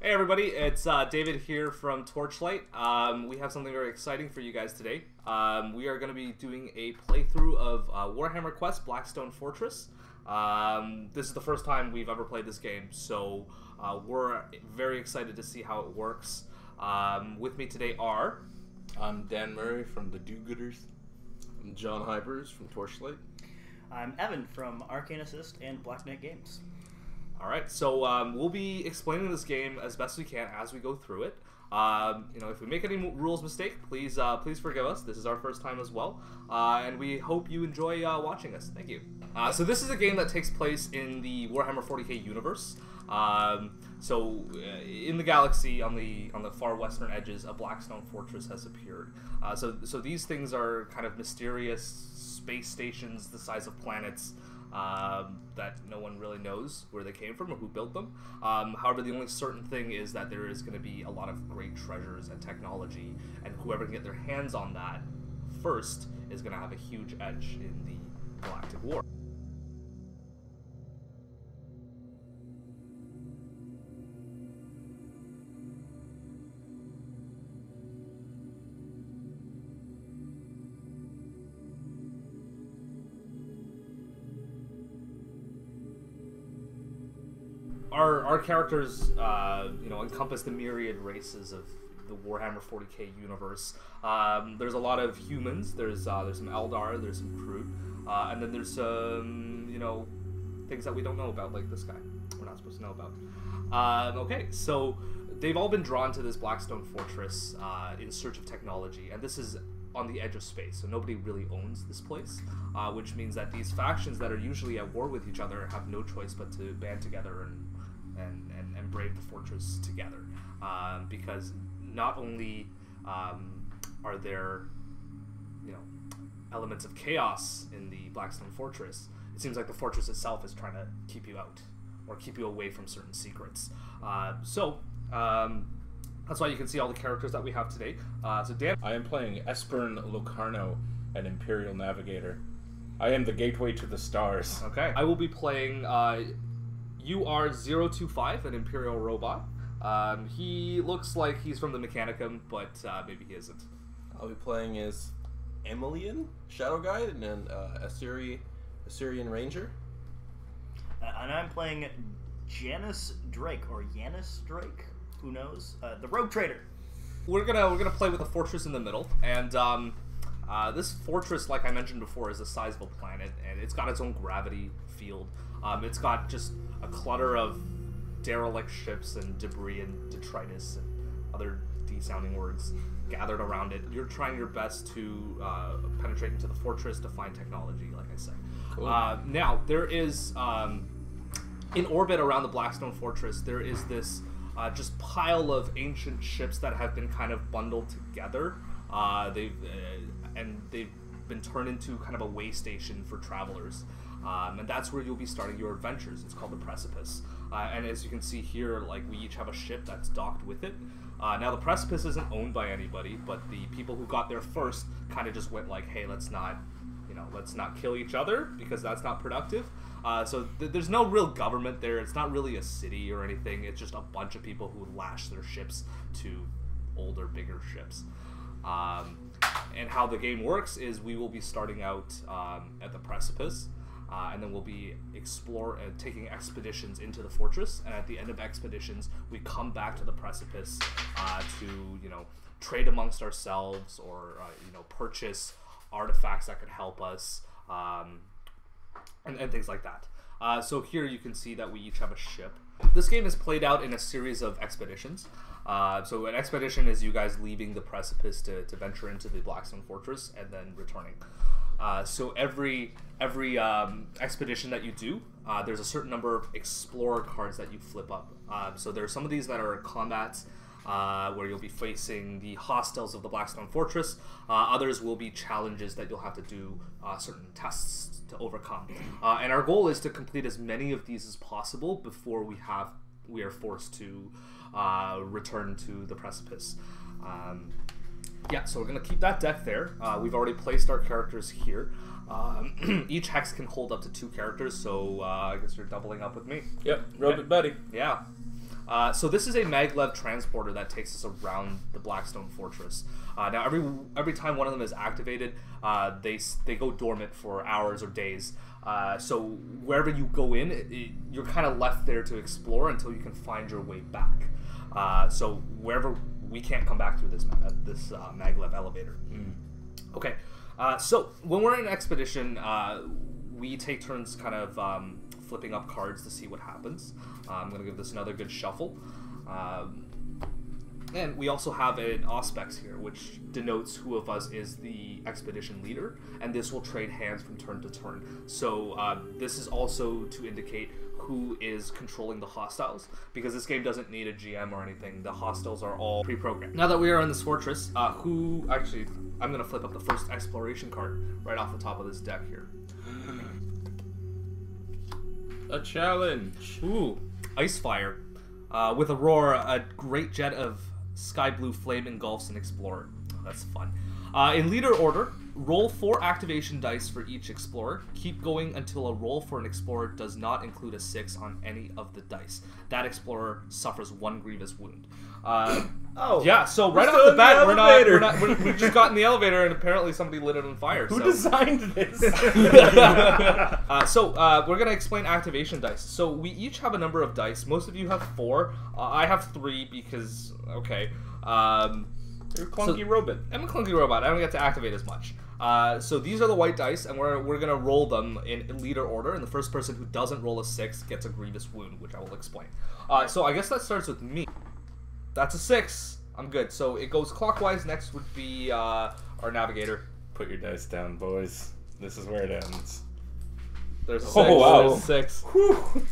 Hey everybody, it's David here from Torchlight. We have something very exciting for you guys today. We are going to be doing a playthrough of Warhammer Quest Blackstone Fortress. This is the first time we've ever played this game, so we're very excited to see how it works. With me today are... I'm Dan Murray from the Do-Gooders. I'm John Hypers from Torchlight. I'm Evan from Arcane Assist and Black Knight Games. Alright, so we'll be explaining this game as best we can as we go through it. If we make any rules mistake, please forgive us. This is our first time as well. And we hope you enjoy watching us. Thank you. So this is a game that takes place in the Warhammer 40k universe. In the galaxy, on the far western edges, a Blackstone Fortress has appeared. So these things are kind of mysterious space stations the size of planets. That no one really knows where they came from or who built them. However, the only certain thing is that there is going to be a lot of great treasures and technology, and whoever can get their hands on that first is going to have a huge edge in the Galactic War. Our characters, encompass the myriad races of the Warhammer 40k universe. There's a lot of humans. There's some Eldar. There's some Kroot, and then there's some things that we don't know about, like this guy. We're not supposed to know about. Okay, so they've all been drawn to this Blackstone Fortress in search of technology, and this is on the edge of space, so nobody really owns this place, which means that these factions that are usually at war with each other have no choice but to band together and brave the fortress together, because not only are there elements of chaos in the Blackstone Fortress, it seems like the fortress itself is trying to keep you out or keep you away from certain secrets. That's why you can see all the characters that we have today. So Dan, I am playing Espern Locarno, an Imperial Navigator. I am the gateway to the stars. Okay. I will be playing UR025, an Imperial robot. He looks like he's from the Mechanicum, but maybe he isn't. I'll be playing as Emilian, Shadow Guide, and then Assyrian Ranger. And I'm playing Janus Drake, or Janus Drake, who knows? The Rogue Trader. We're gonna play with a fortress in the middle, and this fortress, like I mentioned before, is the size of a planet, and it's got its own gravity field. It's got just a clutter of derelict ships and debris and detritus and other D-sounding words gathered around it. You're trying your best to penetrate into the fortress to find technology, like I said. Cool. Now, there is, in orbit around the Blackstone Fortress, there is this just pile of ancient ships that have been kind of bundled together. They've been turned into kind of a way station for travelers. And that's where you'll be starting your adventures. It's called the Precipice. And as you can see here, we each have a ship that's docked with it. Now, the Precipice isn't owned by anybody, but the people who got there first kind of just went like, hey, let's not kill each other, because that's not productive. So there's no real government there. It's not really a city or anything. It's just a bunch of people who lash their ships to older, bigger ships. And how the game works is we will be starting out at the Precipice. And then we'll be taking expeditions into the fortress, and at the end of expeditions, we come back to the Precipice to trade amongst ourselves or purchase artifacts that could help us, and things like that. So here you can see that we each have a ship. This game is played out in a series of expeditions. So an expedition is you guys leaving the Precipice to venture into the Blackstone Fortress and then returning. So every expedition that you do, there's a certain number of explorer cards that you flip up. So there are some of these that are combats, where you'll be facing the hostiles of the Blackstone Fortress. Others will be challenges that you'll have to do certain tests to overcome. And our goal is to complete as many of these as possible before we are forced to return to the Precipice. Yeah, so we're going to keep that deck there. We've already placed our characters here. Each hex can hold up to 2 characters, so I guess you're doubling up with me. Yep, Robot Buddy. Yeah. So this is a maglev transporter that takes us around the Blackstone Fortress. Now every time one of them is activated, they go dormant for hours or days. So wherever you go in, you're kind of left there to explore until you can find your way back. So wherever we can't come back through this maglev elevator. Okay. So when we're in an expedition, we take turns kind of flipping up cards to see what happens. I'm going to give this another good shuffle. And we also have an auspex here, which denotes who of us is the expedition leader, and this will trade hands from turn to turn. So this is also to indicate who is controlling the hostiles, because this game doesn't need a GM or anything. The hostiles are all pre-programmed. Now that we are in this fortress, I'm going to flip up the first exploration card right off the top of this deck here. A challenge. Ooh, Icefire. With a roar, a great jet of sky blue flame engulfs an explorer. Oh, that's fun. In leader order, roll 4 activation dice for each explorer. Keep going until a roll for an explorer does not include a 6 on any of the dice. That explorer suffers 1 grievous wound. Yeah, so right off the bat, we just got in the elevator and apparently somebody lit it on fire. Who designed this? So we're going to explain activation dice. So we each have a number of dice. Most of you have 4. I have 3 because, okay. You're a clunky robot. I'm a clunky robot. I don't get to activate as much. So these are the white dice, and we're going to roll them in leader order, and the first person who doesn't roll a 6 gets a grievous wound, which I will explain. So I guess that starts with me. That's a 6. I'm good. So it goes clockwise. Next would be our navigator. Put your dice down, boys. This is where it ends. There's a 6. Oh, wow. There's a 6. Oh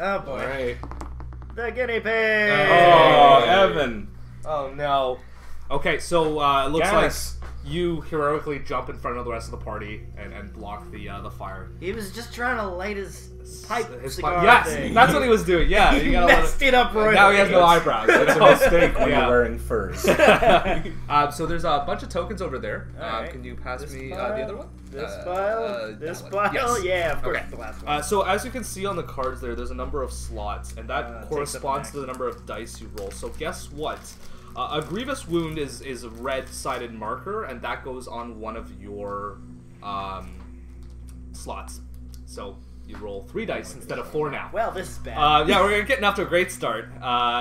boy. All right. The guinea pig. Oh, Evan. Oh no. Okay, so it looks Gas. like you heroically jump in front of the rest of the party and block the fire. He was just trying to light his pipe His cigar yes, thing. that's what he was doing. Yeah, He you gotta messed it up right. now he has no eyebrows. It's a mistake when you're wearing furs. So there's a bunch of tokens over there. Alright. Can you pass This me pile, the other one? This pile? This that one. pile? Yes. Yeah, of course. Okay. The last one. So as you can see on the cards there's a number of slots, and that takes corresponds up to the number of dice you roll. So guess what? A grievous wound is a red-sided marker, and that goes on one of your slots. So you roll 3 dice instead of 4 now. Well, this is bad. Yeah, we're getting off to a great start.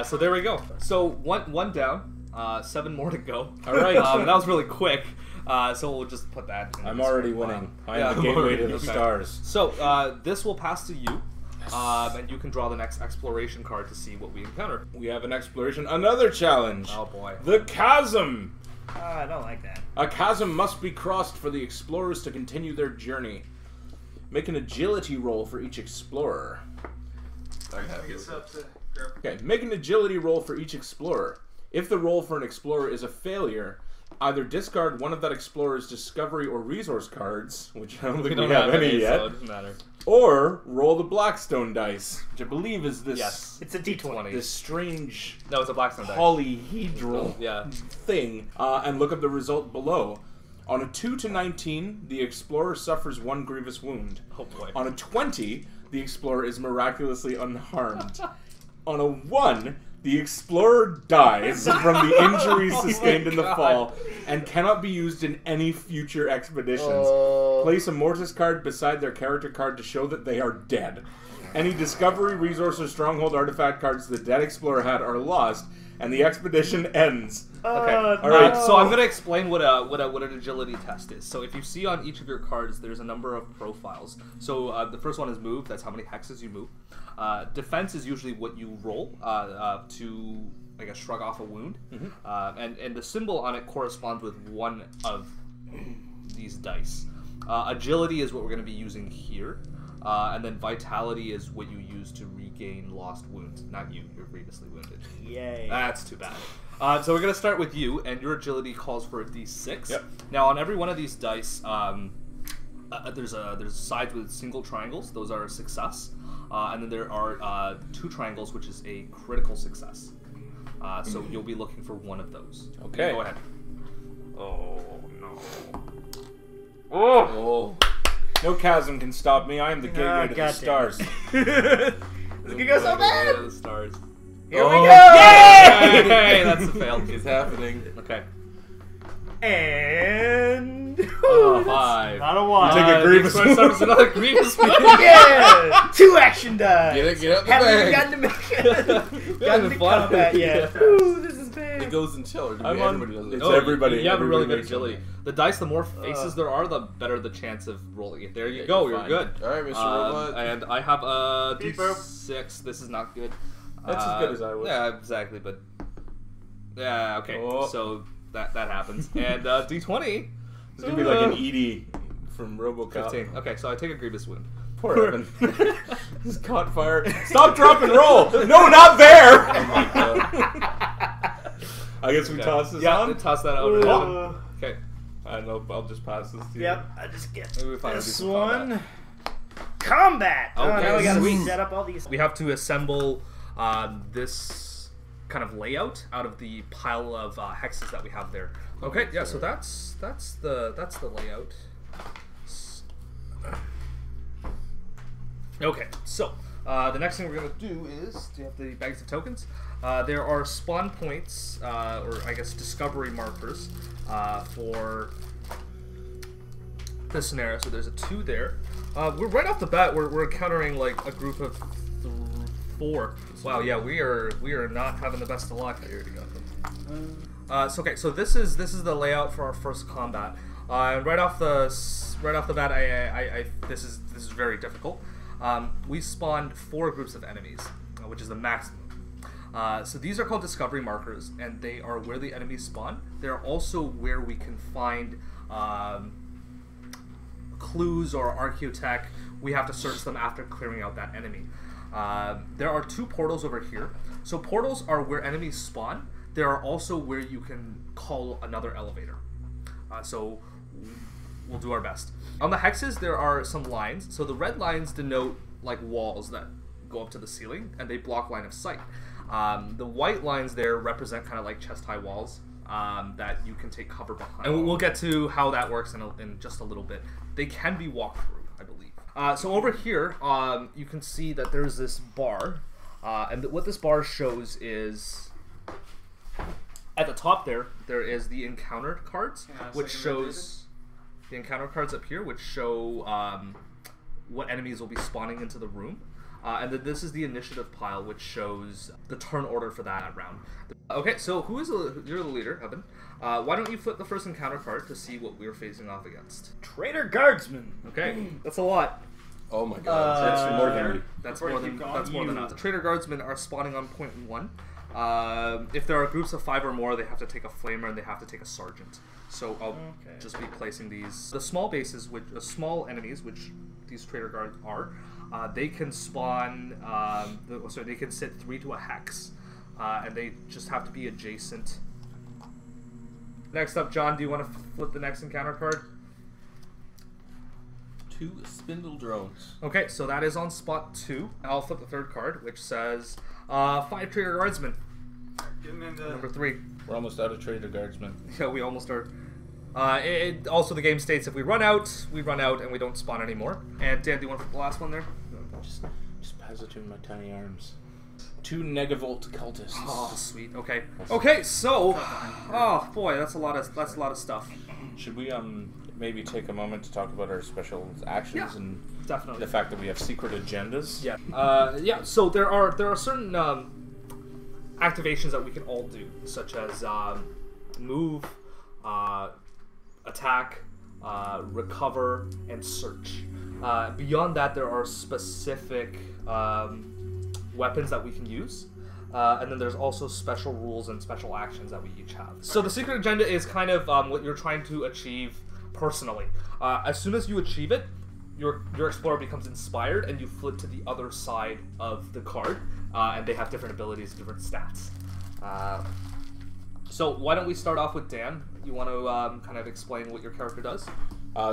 So there we go. So one down, 7 more to go. All right. That was really quick. So we'll just put that. In I'm this already one. winning. I Yeah, am the gateway to the okay. stars. So this will pass to you, and you can draw the next exploration card to see what we encounter. We have an exploration. Another challenge. Oh boy. The chasm. I don't like that. A chasm must be crossed for the explorers to continue their journey. Make an agility roll for each explorer. Okay, make an agility roll for each explorer. If the roll for an explorer is a failure, either discard one of that explorer's discovery or resource cards, which I don't think we have any yet, so it doesn't matter. or roll the Blackstone dice, which I believe is this Yes. It's a D20. this strange No, it's a Blackstone dice. polyhedral Yeah. thing, and look up the result below. On a 2 to 19, the explorer suffers 1 grievous wound. Oh boy. On a 20, the explorer is miraculously unharmed. On a 1, the explorer dies from the injuries sustained in the fall and cannot be used in any future expeditions. Place a Mortis card beside their character card to show that they are dead. Any discovery, resource, or stronghold artifact cards the dead explorer had are lost, and the expedition ends. Okay. Oh, All right. no. So I'm gonna explain what an agility test is. So if you see on each of your cards, there's a number of profiles. So the first one is move. That's how many hexes you move. Defense is usually what you roll to, I guess, shrug off a wound. And the symbol on it corresponds with one of these dice. Agility is what we're going to be using here. And then vitality is what you use to regain lost wounds. Not you. You're grievously wounded. Yay. That's too bad. So we're going to start with you, and your agility calls for a d6. Yep. Now, on every one of these dice, there's sides with single triangles. Those are a success. And then there are 2 triangles, which is a critical success. So you'll be looking for one of those. Okay. Go ahead. Oh, no. Oh. No chasm can stop me. I am the gateway to the goddamn. stars. This is gonna go so bad. The stars. Here we Oh, go! Hey, that's a fail. It's happening. Okay. And... Oh, 5. Not a 1. Take a Grievous Grievous summons another Grievous one. Yeah! 2 action dice! Get up the Haven't bag. gotten to even combat yet. Ooh, this is bad. It goes in chiller. I'm on- Everybody does it. it's everybody. You have a really Everybody good makes agility. something. The dice, the more faces there are, the better the chance of rolling it. There you Yeah, go. you're You're fine. good. All right, Mr. Robot. And I have a Beep boop. D6. This is not good. That's as good as I was. Yeah, exactly. But yeah, okay. Oh. So that happens. And D20. It's gonna be like an Edie from RoboCop. 15. Okay, so I take a Grievous wound. Poor Evan. He's caught fire. Stop, drop, and roll. No, not there. Oh my god. I guess we Okay. toss this Yeah, on. toss that over. Uh, Okay. I know. I'll just pass this to you. Yep, I just get Maybe we finally do this some one. Combat! Oh, Okay, now we gotta sweet. set up all these. We have to assemble this kind of layout out of the pile of hexes that we have there. Okay, yeah. So that's the layout. Okay, so the next thing we're gonna do is, do you have the bags of tokens? There are spawn points, or I guess discovery markers, for this scenario. So there's a 2 there. We're right off the bat. We're encountering like a group of 4. Wow, yeah, we are not having the best of luck. I already got them. So okay, so this is the layout for our first combat. Right off the bat, I this is very difficult. We spawned 4 groups of enemies, which is the maximum. So these are called discovery markers, and they are where the enemies spawn. They're also where we can find clues or archaeotech. We have to search them after clearing out that enemy. There are 2 portals over here. So portals are where enemies spawn. There are also where you can call another elevator. So we'll do our best. On the hexes, there are some lines. So the red lines denote like walls that go up to the ceiling, and they block line of sight. The white lines there represent kind of like chest-high walls that you can take cover behind. And we'll get to how that works in just a little bit. They can be walked through, I believe. So over here, you can see that there's this bar, and what this bar shows is at the top there is the encounter cards, which shows the encounter cards up here, which show what enemies will be spawning into the room. And then this is the initiative pile, which shows the turn order for that round. Okay, so you're the leader, Evan. Why don't you flip the first encounter card to see what we're facing off against? Traitor Guardsmen. Okay, that's a lot. Oh my god. That's more than me. That's more than us. The Traitor Guardsmen are spawning on point 1. If there are groups of 5 or more, they have to take a flamer and they have to take a sergeant. So I'll just be placing these. The small bases, which small enemies, which these Traitor Guards are, they can spawn. They can sit 3 to a hex, and they just have to be adjacent. Next up, John, do you want to flip the next encounter card? 2 spindle drones. Okay, so that is on spot 2. I'll flip the third card, which says 5 Traitor Guardsmen. Number 3. We're almost out of Traitor Guardsmen. Yeah, we almost are. Also, the game states if we run out, and we don't spawn anymore. And Dan, do you want to flip the last one there? Just pass it to my tiny arms. 2 Negavolt cultists. Oh, sweet. Okay. Okay. So, oh boy, that's a lot of stuff. Should we maybe take a moment to talk about our special actions and Definitely. the fact that we have secret agendas? Yeah. Yeah. So there are certain activations that we can all do, such as move, attack, recover, and search. Beyond that, there are specific weapons that we can use. And then there's also special rules and special actions that we each have. So the secret agenda is kind of what you're trying to achieve personally. As soon as you achieve it, your explorer becomes inspired, and you flip to the other side of the card, and they have different abilities, different stats. So why don't we start off with Dan? You want to kind of explain what your character does?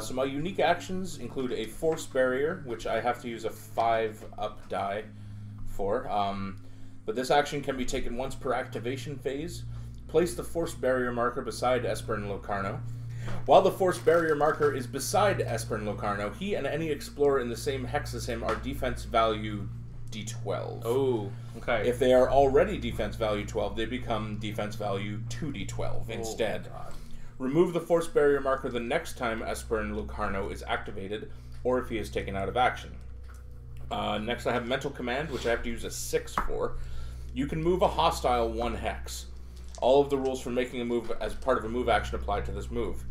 So my unique actions include a force barrier, which I have to use a 5-up die for. But this action can be taken once per activation phase. Place the force barrier marker beside Esper and Locarno. While the force barrier marker is beside Esper and Locarno, he and any explorer in the same hex as him are defense value d12. Oh, okay. If they are already defense value 12, they become defense value 2d12 instead. Oh my God. Remove the force barrier marker the next time Esperin Locarno is activated, or if he is taken out of action. Next I have Mental Command, which I have to use a 6 for. You can move a hostile 1 hex. All of the rules for making a move as part of a move action apply to this move.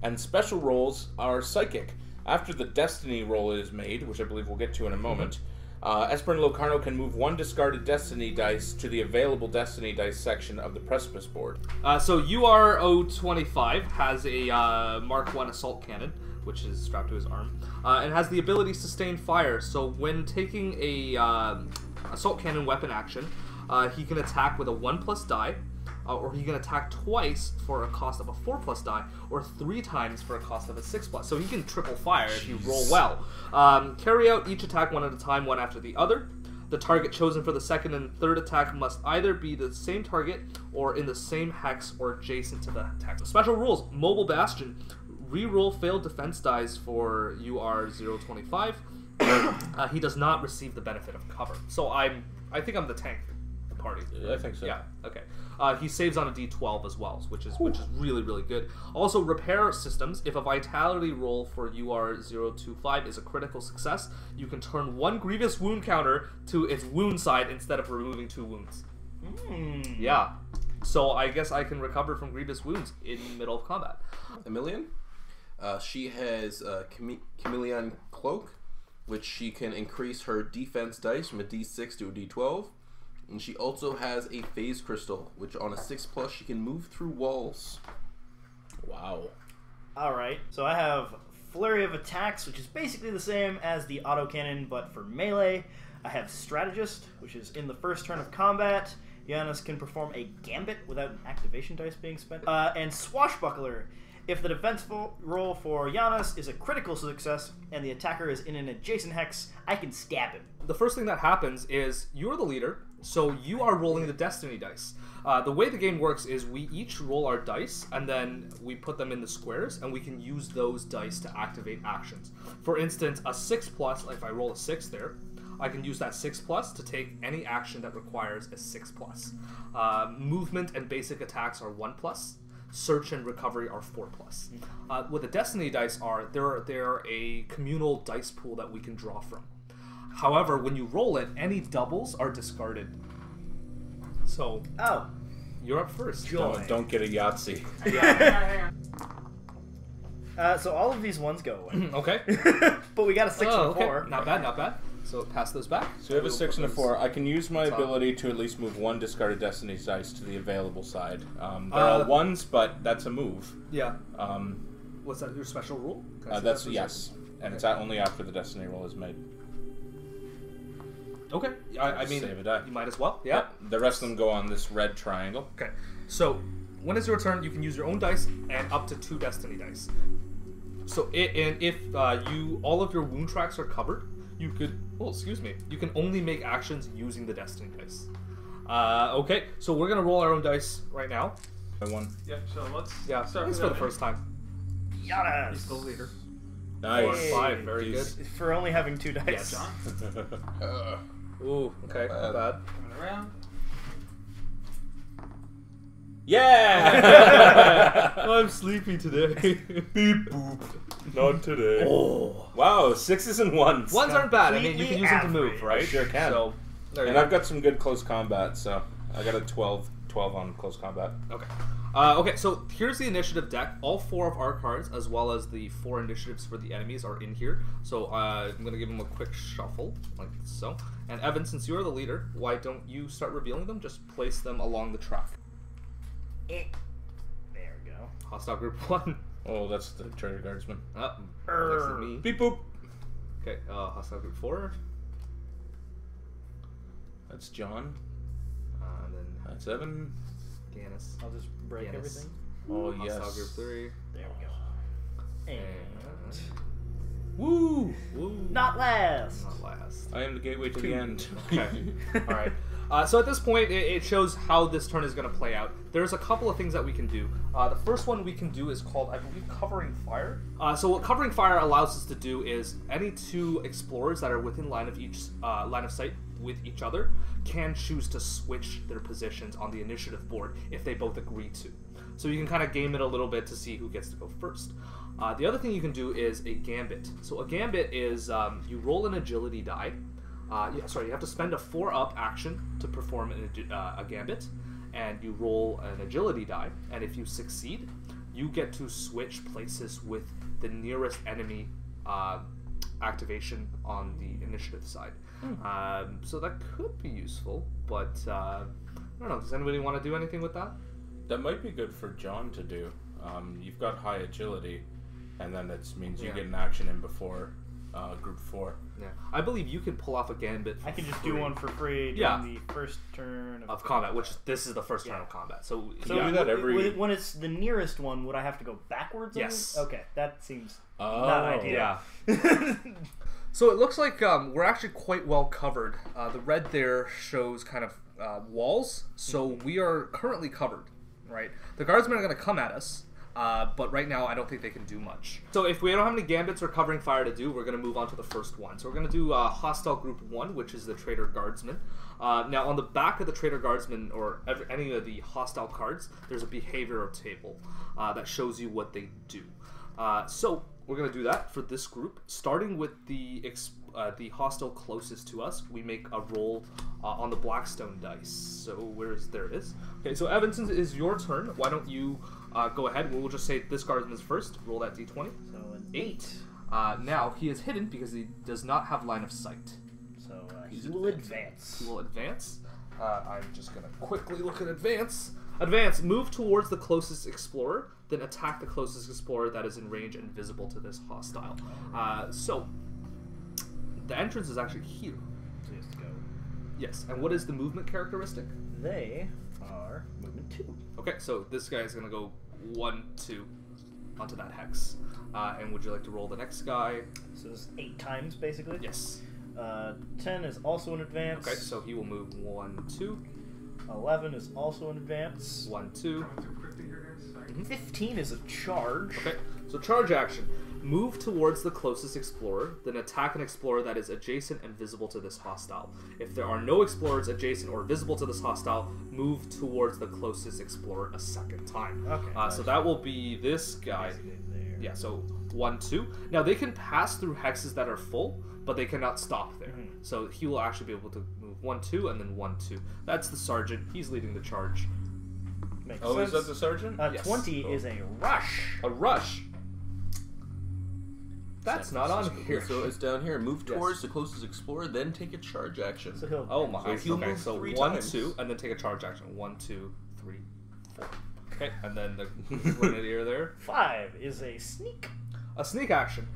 And special rolls are Psychic. After the Destiny roll is made, which I believe we'll get to in a moment, Esperin Locarno can move 1 discarded Destiny dice to the available Destiny dice section of the Precipice board. So UR-025 has a Mark 1 assault cannon, which is strapped to his arm, and has the ability Sustain Fire. So when taking a assault cannon weapon action, he can attack with a 1+ die, or he can attack twice for a cost of a 4+ die, or 3 times for a cost of a 6+. So he can triple fire if you roll well. Carry out each attack one at a time, one after the other. The target chosen for the second and third attack must either be the same target or in the same hex or adjacent to the hex. Special rules: Mobile Bastion. Reroll failed defense dice for UR-025. He does not receive the benefit of cover. So I think I'm the tank party. I think so. Yeah. Okay. He saves on a D12 as well, which is really, really good. Also, repair systems. If a vitality roll for UR-025 is a critical success, you can turn 1 grievous wound counter to its wound side instead of removing 2 wounds. Yeah. So I guess I can recover from grievous wounds in the middle of combat. Emilian. She has Chameleon Cloak, which she can increase her defense dice from a D6 to a D12. And she also has a Phase Crystal, which on a 6+ she can move through walls. Wow. Alright, so I have Flurry of Attacks, which is basically the same as the autocannon, but for melee. I have Strategist, which is in the first turn of combat. Giannis can perform a Gambit without an activation dice being spent. And Swashbuckler. If the defensive roll for Giannis is a critical success and the attacker is in an adjacent hex, I can stab him. The first thing that happens is you're the leader, so you are rolling the Destiny dice. The way the game works is we each roll our dice, and then we put them in the squares, and we can use those dice to activate actions. For instance, a 6+, like if I roll a 6 there, I can use that 6+ to take any action that requires a 6+. Movement and basic attacks are 1+. Search and recovery are 4+. What the Destiny dice are, they're a communal dice pool that we can draw from. However, when you roll it, any doubles are discarded. So, you're up first. Don't get a Yahtzee. So all of these ones go away. Okay. But we got a 6 and a 4. Okay. Not bad, not bad. So pass those back. So we have a 6 and a 4. I can use my ability to at least move 1 discarded Destiny dice to the available side. They're all 1s, but that's a move. Yeah. What's that? Your special rule? That's yes, and it's only after the Destiny roll is made. Okay. I mean, save a die. You might as well. Yeah. The rest of them go on this red triangle. Okay. So when it's your turn, you can use your own dice and up to 2 Destiny dice. So if all of your wound tracks are covered, you could. Oh, excuse me. You can only make actions using the Destiny dice. Okay. So we're gonna roll our own dice right now. One. Yeah. So let's start for the first time. Giannis! He's the leader. Nice. 4 and 5. Very good. For only having 2 dice. Yes. John. Ooh. Okay. Not bad. Coming around. Yeah! I'm sleepy today. Beep boop. Not today. Oh. Wow, 6s and 1s. 1s aren't bad. I mean, you can use them to move, average. right? I sure can. So, there you And go. I've got some good close combat, so I got a 12 on close combat. Okay. Okay, so here's the initiative deck. All 4 of our cards, as well as the 4 initiatives for the enemies, are in here. So I'm going to give them a quick shuffle, like so. And Evan, since you're the leader, why don't you start revealing them? Just place them along the track. There we go. Hostile Group 1. Oh, that's the Treasure Guardsman. Next to me. Beep boop. Okay, Hostile Group 4. That's John. And then That's Evan. Ganis. I'll just break Giannis. everything. Oh, Hostile yes. Group 3. There we go. And... Woo! Woo! Not last! Not last. I am the gateway to the end. Okay. Alright. So at this point, it shows how this turn is going to play out. There's a couple of things that we can do. The first one we can do is called, I believe, Covering Fire. So what Covering Fire allows us to do is any 2 explorers that are within line of sight with each other can choose to switch their positions on the initiative board if they both agree to. So you can kind of game it a little bit to see who gets to go first. The other thing you can do is a gambit. So a gambit is you roll an agility die. You have to spend a 4-up action to perform a gambit, and you roll an agility die. And if you succeed, you get to switch places with the nearest enemy activation on the initiative side. So that could be useful, but I don't know. Does anybody want to do anything with that? That might be good for John to do. You've got high agility, and then that means you get an action in before group 4. Yeah, I believe you can pull off a gambit. I can just do one for free during the first turn of combat, which this is the first turn of combat. So you do that when it's the nearest one. Would I have to go backwards? Yes. Okay, that seems not ideal. Yeah. So it looks like we're actually quite well covered. The red there shows kind of walls, so we are currently covered. Right, the guardsmen are going to come at us. But right now, I don't think they can do much. So if we don't have any gambits or covering fire to do, we're going to move on to the first one. So we're going to do Hostile Group 1, which is the Traitor Guardsman. Now, on the back of the Traitor Guardsman, or any of the hostile cards, there's a behavior table that shows you what they do. So we're going to do that for this group. Starting with the hostile closest to us, we make a roll on the Blackstone dice. So there it is. Okay, so Evan, since it is your turn, why don't you go ahead. We'll just say this guardsman's first. Roll that d20. So an 8. Now, he is hidden because he does not have line of sight. So he will advance. He will advance. I'm just going to quickly look at advance. Advance. Move towards the closest explorer, then attack the closest explorer that is in range and visible to this hostile. So, the entrance is actually here. So he has to go. Yes, and what is the movement characteristic? They are movement 2. Okay, so this guy is going to go 1, 2 onto that hex. And would you like to roll the next guy? So this is 8 times, basically? Yes. 10 is also an advance. Okay, so he will move 1, 2. 11 is also an advance. 1, 2. 15 is a charge. Okay, so charge action. Move towards the closest explorer, then attack an explorer that is adjacent and visible to this hostile. If there are no explorers adjacent or visible to this hostile, move towards the closest explorer a second time. Okay. So that will be this guy. Yeah, so 1, 2. Now they can pass through hexes that are full, but they cannot stop there. So he will actually be able to move 1, 2, and then 1, 2. That's the sergeant. He's leading the charge. Makes sense. Is that the sergeant? Yes. 20 is a rush. A rush. That's not on here. So it's down here. Move towards the closest explorer, then take a charge action. So he'll. Oh my. So he'll okay, move so 3 1, times. 2, and then take a charge action. 1, 2, 3, 4. Okay, and then the grenadier there. 5 is a sneak. A sneak action.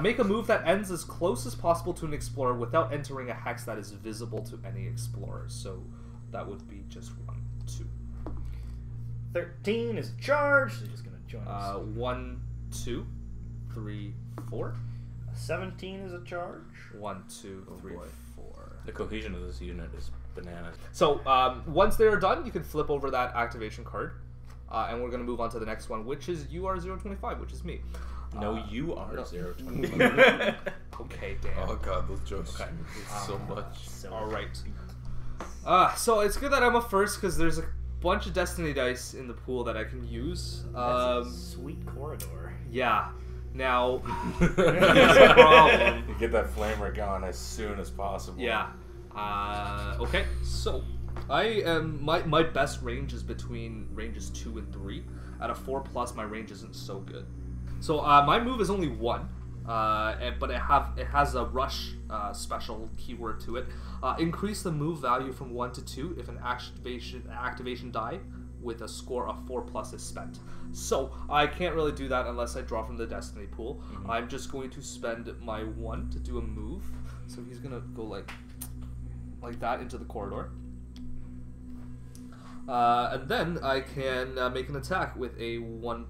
Make a move that ends as close as possible to an explorer without entering a hex that is visible to any explorer. So that would be just 1, 2. 13 is a charge. So he's just gonna join us. 1, 2, 3, 4. 17 is a charge. 1, 2, 3, 4. The cohesion of this unit is bananas. So once they are done, you can flip over that activation card, and we're going to move on to the next one, which is UR025, which is me. No, you are no. 025. Okay, damn. Oh god, those jokes Okay. so much. All right. So it's good that I'm up first because there's a bunch of Destiny dice in the pool that I can use. That's a sweet corridor. Yeah. Now, here's the problem. You get that flamer going as soon as possible. Yeah. Okay. So, I am my best range is between ranges 2 and 3. At a 4+, my range isn't so good. So my move is only 1, but it has a rush special keyword to it. Increase the move value from 1 to 2 if an activation die with a score of 4+ is spent. So I can't really do that unless I draw from the Destiny pool. I'm just going to spend my 1 to do a move. So he's gonna go like that into the corridor. And then I can make an attack with a 1+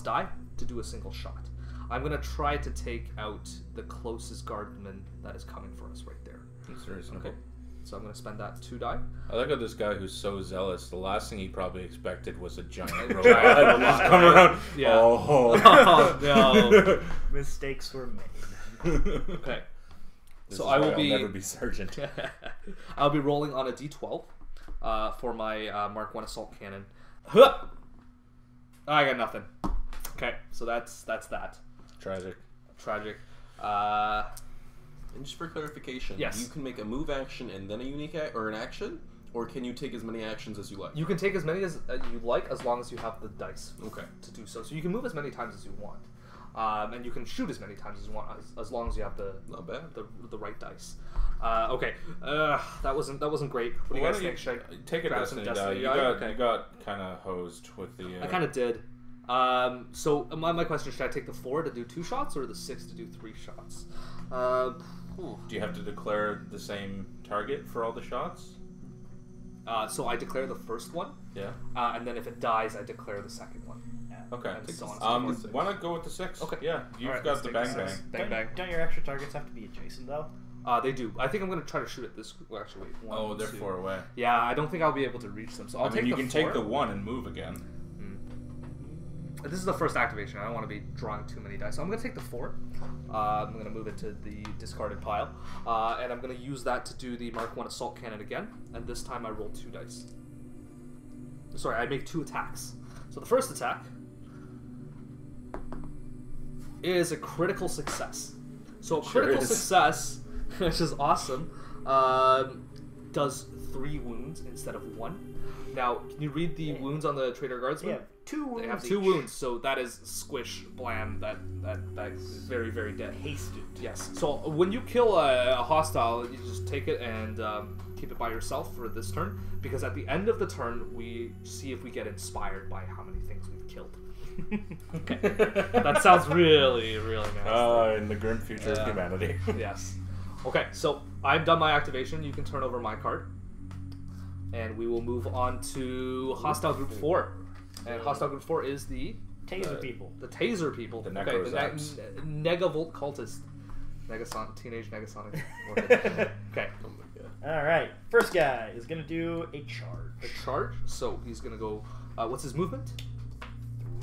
die to do a single shot. I'm gonna try to take out the closest guardsman that is coming for us right there. That's very simple. Okay. So I'm gonna spend that 2 die. I like how this guy who's so zealous, the last thing he probably expected was a giant robot just come around. Yeah. Oh. Oh no. Mistakes were made. Okay. This So is I why will I'll be never be sergeant. I'll be rolling on a d12 for my Mark 1 assault cannon. Huh! I got nothing. Okay, so that's that. Tragic. Tragic. And just for clarification, Yes. you can make a move action and then a unique or an action, or can you take as many actions as you like? You can take as many as you like, as long as you have the dice Okay. to do so. So you can move as many times as you want, and you can shoot as many times as you want, as long as you have the Not bad. the right dice. Okay, that wasn't great. What do you Why guys don't think? Should I take a grab some destiny die? Destiny? You got kind of hosed with the. I kind of did. So my question, should I take the 4 to do 2 shots or the 6 to do 3 shots? Do you have to declare the same target for all the shots? So I declare the first one, Yeah. and then if it dies, I declare the second one. Okay. And so on and so forth. Why not go with the 6? Okay. Yeah. You've Alright, got let's the take bang the bang. 6. Bang bang. Don't your extra targets have to be adjacent though? They do. I think I'm going to try to shoot at this. Well, actually, wait. 1, Oh, they're 2. far away. Yeah, I don't think I'll be able to reach them. So I'll I mean, take you the can 4. take the 1 and move again. This is the first activation. I don't want to be drawing too many dice. So I'm going to take the 4. I'm going to move it to the discarded pile. And I'm going to use that to do the Mark 1 assault cannon again. And this time I roll 2 dice. Sorry, I make 2 attacks. So the first attack is a critical success. So a critical success, which is awesome, does 3 wounds instead of 1. Now, can you read the wounds on the Trader Guardsmen? Yeah, 2 wounds. They have each. 2 wounds, so that is squish, blam, that is very, very dead. Hasted. Yes. So when you kill a hostile, you just take it and keep it by yourself for this turn, because at the end of the turn, we see if we get inspired by how many things we've killed. Okay. That sounds really, really nasty. In the grim future of humanity. Yes. Okay, so I've done my activation. You can turn over my card. And we will move on to Hostile Group 4. And Hostile Group 4 is the Taser people. The Taser people. The okay, Necrozaps. Negavolt cultist. Teenage Negasonic. Okay. Oh my god. Alright, first guy is going to do a charge. A charge. So he's going to go... what's his movement?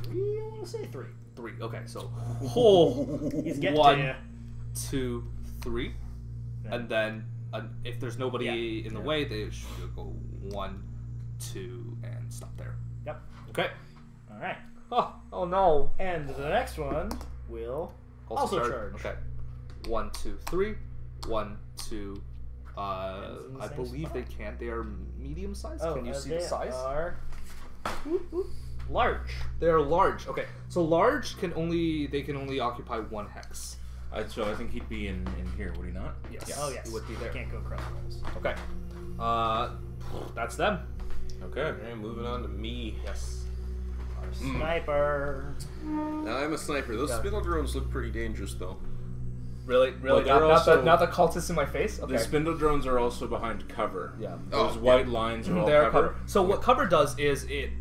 3, I want to say 3. 3. Okay, so... He's getting 1, to you. 2, 3. And then if there's nobody in the way, they should go 1, 2, and stop there. Yep. Okay. Alright. Oh no. And the next one will also charge. Okay. 1, 2, 3. 1, 2. in the I same believe spot. they can't. They are medium sized. Oh, Can you see the they size? are large. They are large. Okay. So large can only occupy 1 hex. So I think he'd be in here, would he not? Yes. Oh yes. He would be there. Can't go across walls. Okay. That's them. Okay. Alright, moving on to me. Yes. Our sniper. Now I'm a sniper. Those Spindle drones look pretty dangerous though. Really? But they're also- Not the cultists in my face? Okay. The Spindle drones are also behind cover. Yeah. Those Oh, white lines are all They're cover. cover. So what cover does is it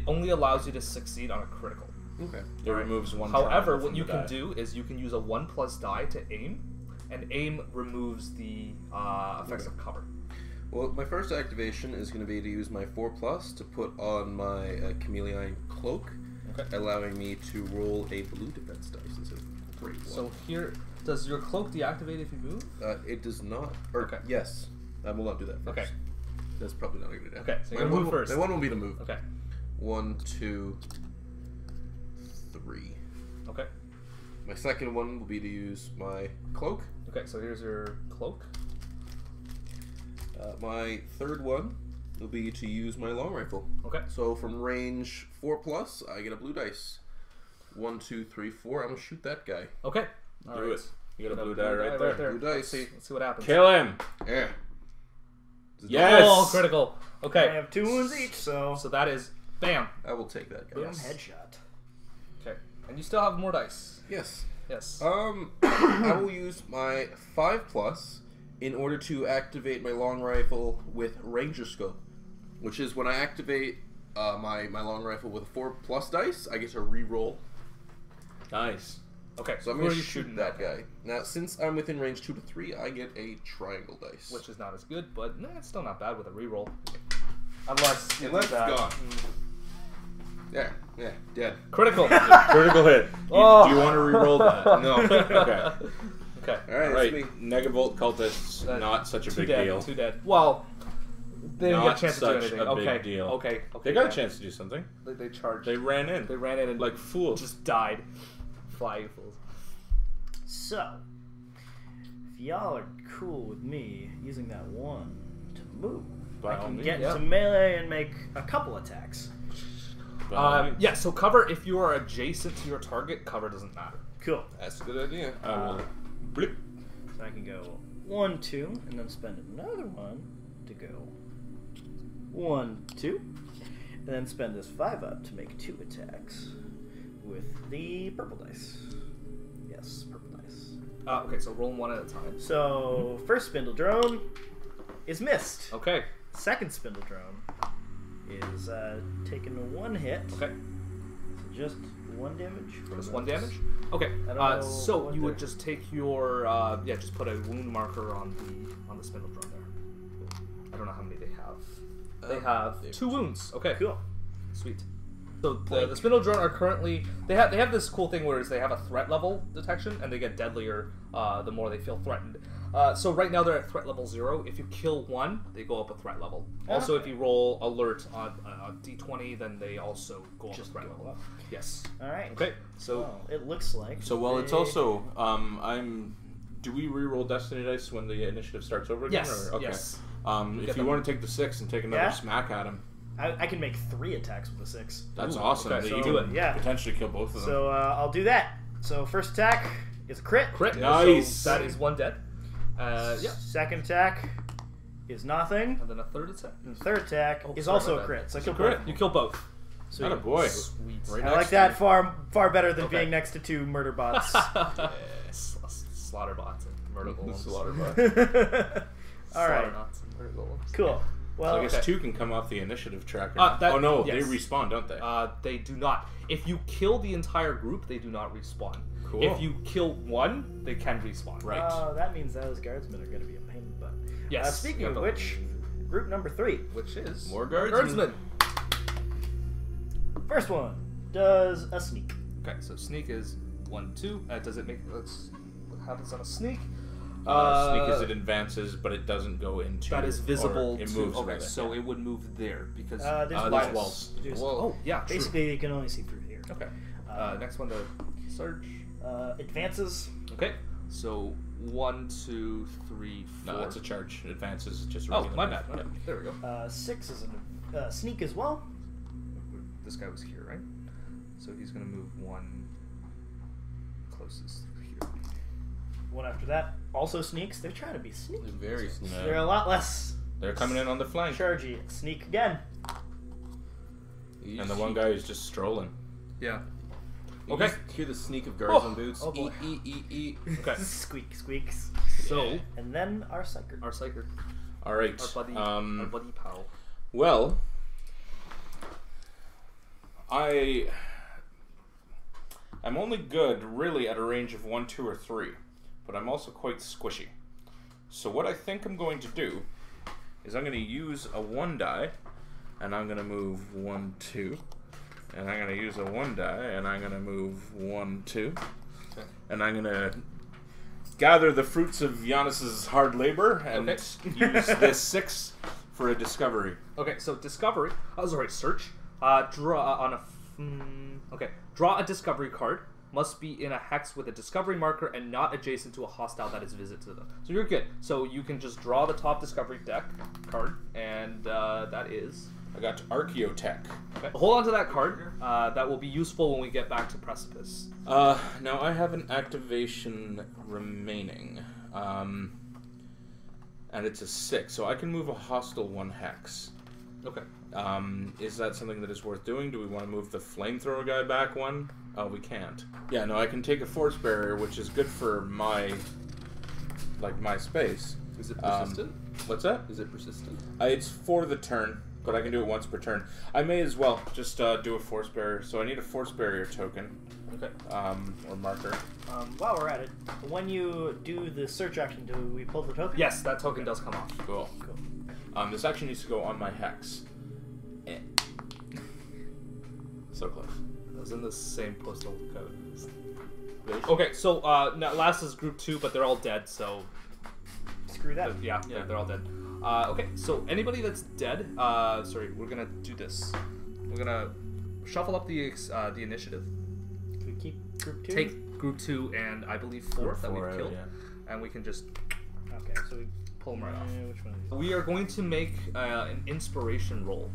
only allows you to succeed on a critical. Okay. It removes 1 However, triangle what from you the can die. do is you can use a 1+ die to aim, and aim removes the effects of cover. Well, my first activation is going to be to use my 4+ to put on my chameleon cloak, Okay. allowing me to roll a blue defense dice instead of a green one. So here, does your cloak deactivate if you move? It does not. Or, Okay. Yes. I will not do that first. Okay. That's probably not a good idea. Okay, so you're My gonna one move will- first. My one will be to move. Okay. 1, 2, 3. Okay. My second one will be to use my cloak. Okay. So here's your cloak. My third one will be to use my long rifle. Okay. So from range 4+, I get a blue dice. 1, 2, 3, 4. I'm gonna shoot that guy. Okay. Do Alright. it. You got a Got blue die right there. Blue dice. Let's see what happens. Kill him! Yeah. Yes! Oh, critical. I Okay. have 2 wounds each, so So that is bam. I will take that guy. boom, Yes. headshot. Okay. And you still have more dice. Yes. Yes. I will use my 5+ in order to activate my long rifle with Ranger Scope, which is when I activate my long rifle with a 4+ dice, I get to re-roll. Nice. Okay. So I'm who are going to you shoot shooting that at? guy. Now, since I'm within range 2 to 3, I get a triangle dice. Which is not as good, but it's still not bad with a reroll. Unless Unless it's it's gone. Yeah, dead. Critical. Critical hit. Oh. Do you want to re-roll that? No. Okay. Okay. All Right, me. Negavolt cultists, not such a Two big dead. deal. 2 dead. Well, they didn't get Not a chance to do such anything. a big Okay. deal. Okay. They got yeah. a chance to do something. They charged. They ran in. They ran in and like fools. just died. Flying fools. So, if y'all are cool with me using that 1 to move, By I all can means. get Yeah. into melee and make a couple attacks. By all means. Yeah, so cover, if you are adjacent to your target, cover doesn't matter. Cool. That's a good idea. I will blip. So I can go 1, 2, and then spend another 1 to go 1, 2, and then spend this 5 up to make 2 attacks with the purple dice. Yes, purple dice. Okay, so roll 1 at a time. So first spindle drone is missed. Okay. Second spindle drone is taking 1 hit. Okay. Just 1 damage. from Just this. 1 damage? Okay. I don't know So what you would they're- just take your just put a wound marker on the spindle drum there. I don't know how many they have. They have 2 wounds. Okay. Cool. Sweet. So the spindle drone are currently they have this cool thing where they have a threat level detection and they get deadlier the more they feel threatened. So right now they're at threat level 0. If you kill 1, they go up a threat level. Also, if you roll alert on D20, then they also go up a threat level. up. Yes. All right. Okay. So Well, it looks like. So it's they- also do we re-roll Destiny dice when the initiative starts over again? yes. Or? Okay. Yes. If get you them. want to take the 6 and take another Yeah? smack at him, I can make 3 attacks with a 6. that's Ooh, awesome. okay, That so you do can it. Yeah. potentially kill both of them. So I'll do that. So first attack is a crit. Crit. Nice. So that is 1 dead. Yeah. Second attack is nothing. And then a third attack. And third attack Oh, is sorry also a about that. crit. So I kill crit. both. You kill both. So Atta boy. Sweet. Right I next like to that you. far better than Okay. being next to 2 murder bots. Slaughter bots and murder golems. Slaughter All right. Slaughter knots and murder golems. Cool. Well, I guess okay. 2 can come off the initiative tracker. That- oh no, yes. they respawn, don't they? They do not. If you kill the entire group, they do not respawn. Cool. If you kill 1, they can respawn. Right. that means those guardsmen are going to be a pain in the butt. Yes. Speaking you of have to- which, group number 3. which is More guardsmen. First one does a sneak. Okay, so sneak is 1, 2. Does it make? Let's. What happens on a sneak? Sneak as it advances, but it doesn't go into. That is visible. Or it to, moves. okay, rather. so it would move there because There's there's walls. walls. There's- Whoa. oh yeah, true. Basically, you can only see through here. Okay. Next one, the search. Advances. Okay, so 1, 2, 3, 4. No, that's a charge. Advances is just. Oh, regular my math. bad. Yeah. There we go. 6 is a sneak as well. This guy was here, right? So he's gonna move 1 closest here. One after that also sneaks. They're trying to be sneaky. They're very sneaky. No. They're a lot less They're coming in on the flank, chargy. Sneak again. and the one guy is just strolling. Yeah. You Okay. just hear the sneak of guardsmen boots. Oh, boy. Eat. Okay. Squeak, squeaks. So And then our psyker. our psyker, All right. our buddy pal. Well, I'm only good really at a range of 1, 2, or 3, but I'm also quite squishy. So what I think I'm going to do is I'm going to use a 1 die, and I'm going to move 1, 2, and I'm going to use a 1 die, and I'm going to move 1, 2, Okay. and I'm going to gather the fruits of Giannis's hard labor and Okay. use this 6 for a discovery. Okay, so discovery. Oh, sorry, search. Draw on a. Okay, draw a discovery card. Must be in a hex with a discovery marker and not adjacent to a hostile that is visited to them. So you're good. So you can just draw the top discovery deck card, and that is. I got Archaeotech. Okay. Hold on to that card. That will be useful when we get back to precipice. Now I have an activation remaining. And it's a 6, so I can move a hostile 1 hex. Okay. Is that something that is worth doing? Do we want to move the flamethrower guy back 1? Oh, we can't. Yeah, no, I can take a force barrier, which is good for my space. Is it persistent? What's that? Is it persistent? It's for the turn, but I can do it once per turn. I may as well just do a force barrier, so I need a force barrier token. Okay. Or marker. While we're at it, when you do the search action, do we pull the token? Yes, that token does come off. Cool. Cool. This action needs to go on my hex. So close. It was in the same postal code. situation. Okay, so now last is group 2, but they're all dead. So Screw that. yeah, they're all dead. Okay, so anybody that's dead, sorry, we're gonna do this. We're gonna shuffle up the initiative. Can we keep group 2? Take group 2 and I believe 4 that we've killed, and we can just Okay, so we pull them right off. which one? Is We are going to make an inspiration roll.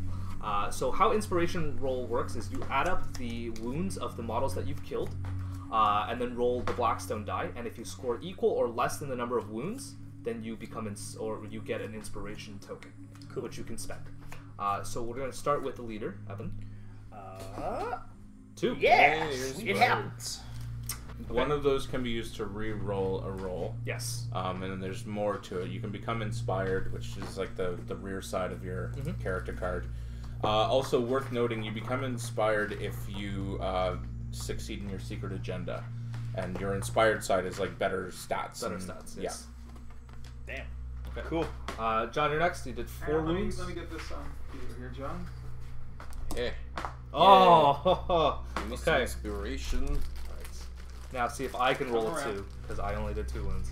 So how inspiration roll works is you add up the wounds of the models that you've killed, and then roll the Blackstone die. And if you score equal or less than the number of wounds, then you become or you get an inspiration token, which you can spend. So we're going to start with the leader, Evan. 2. Yes, it happens. One of those can be used to re-roll a roll. Yes. And then there's more to it. You can become inspired, which is like the rear side of your character card. Also worth noting, you become inspired if you succeed in your secret agenda. And your inspired side is like better stats. Better stats, yes. Damn. Okay. Cool. John, you're next. You did 4 wounds. Let me get this here, John. Yeah. Oh! Give me some Okay. inspiration. Now see if I can roll Come a 2, because I only did 2 wounds.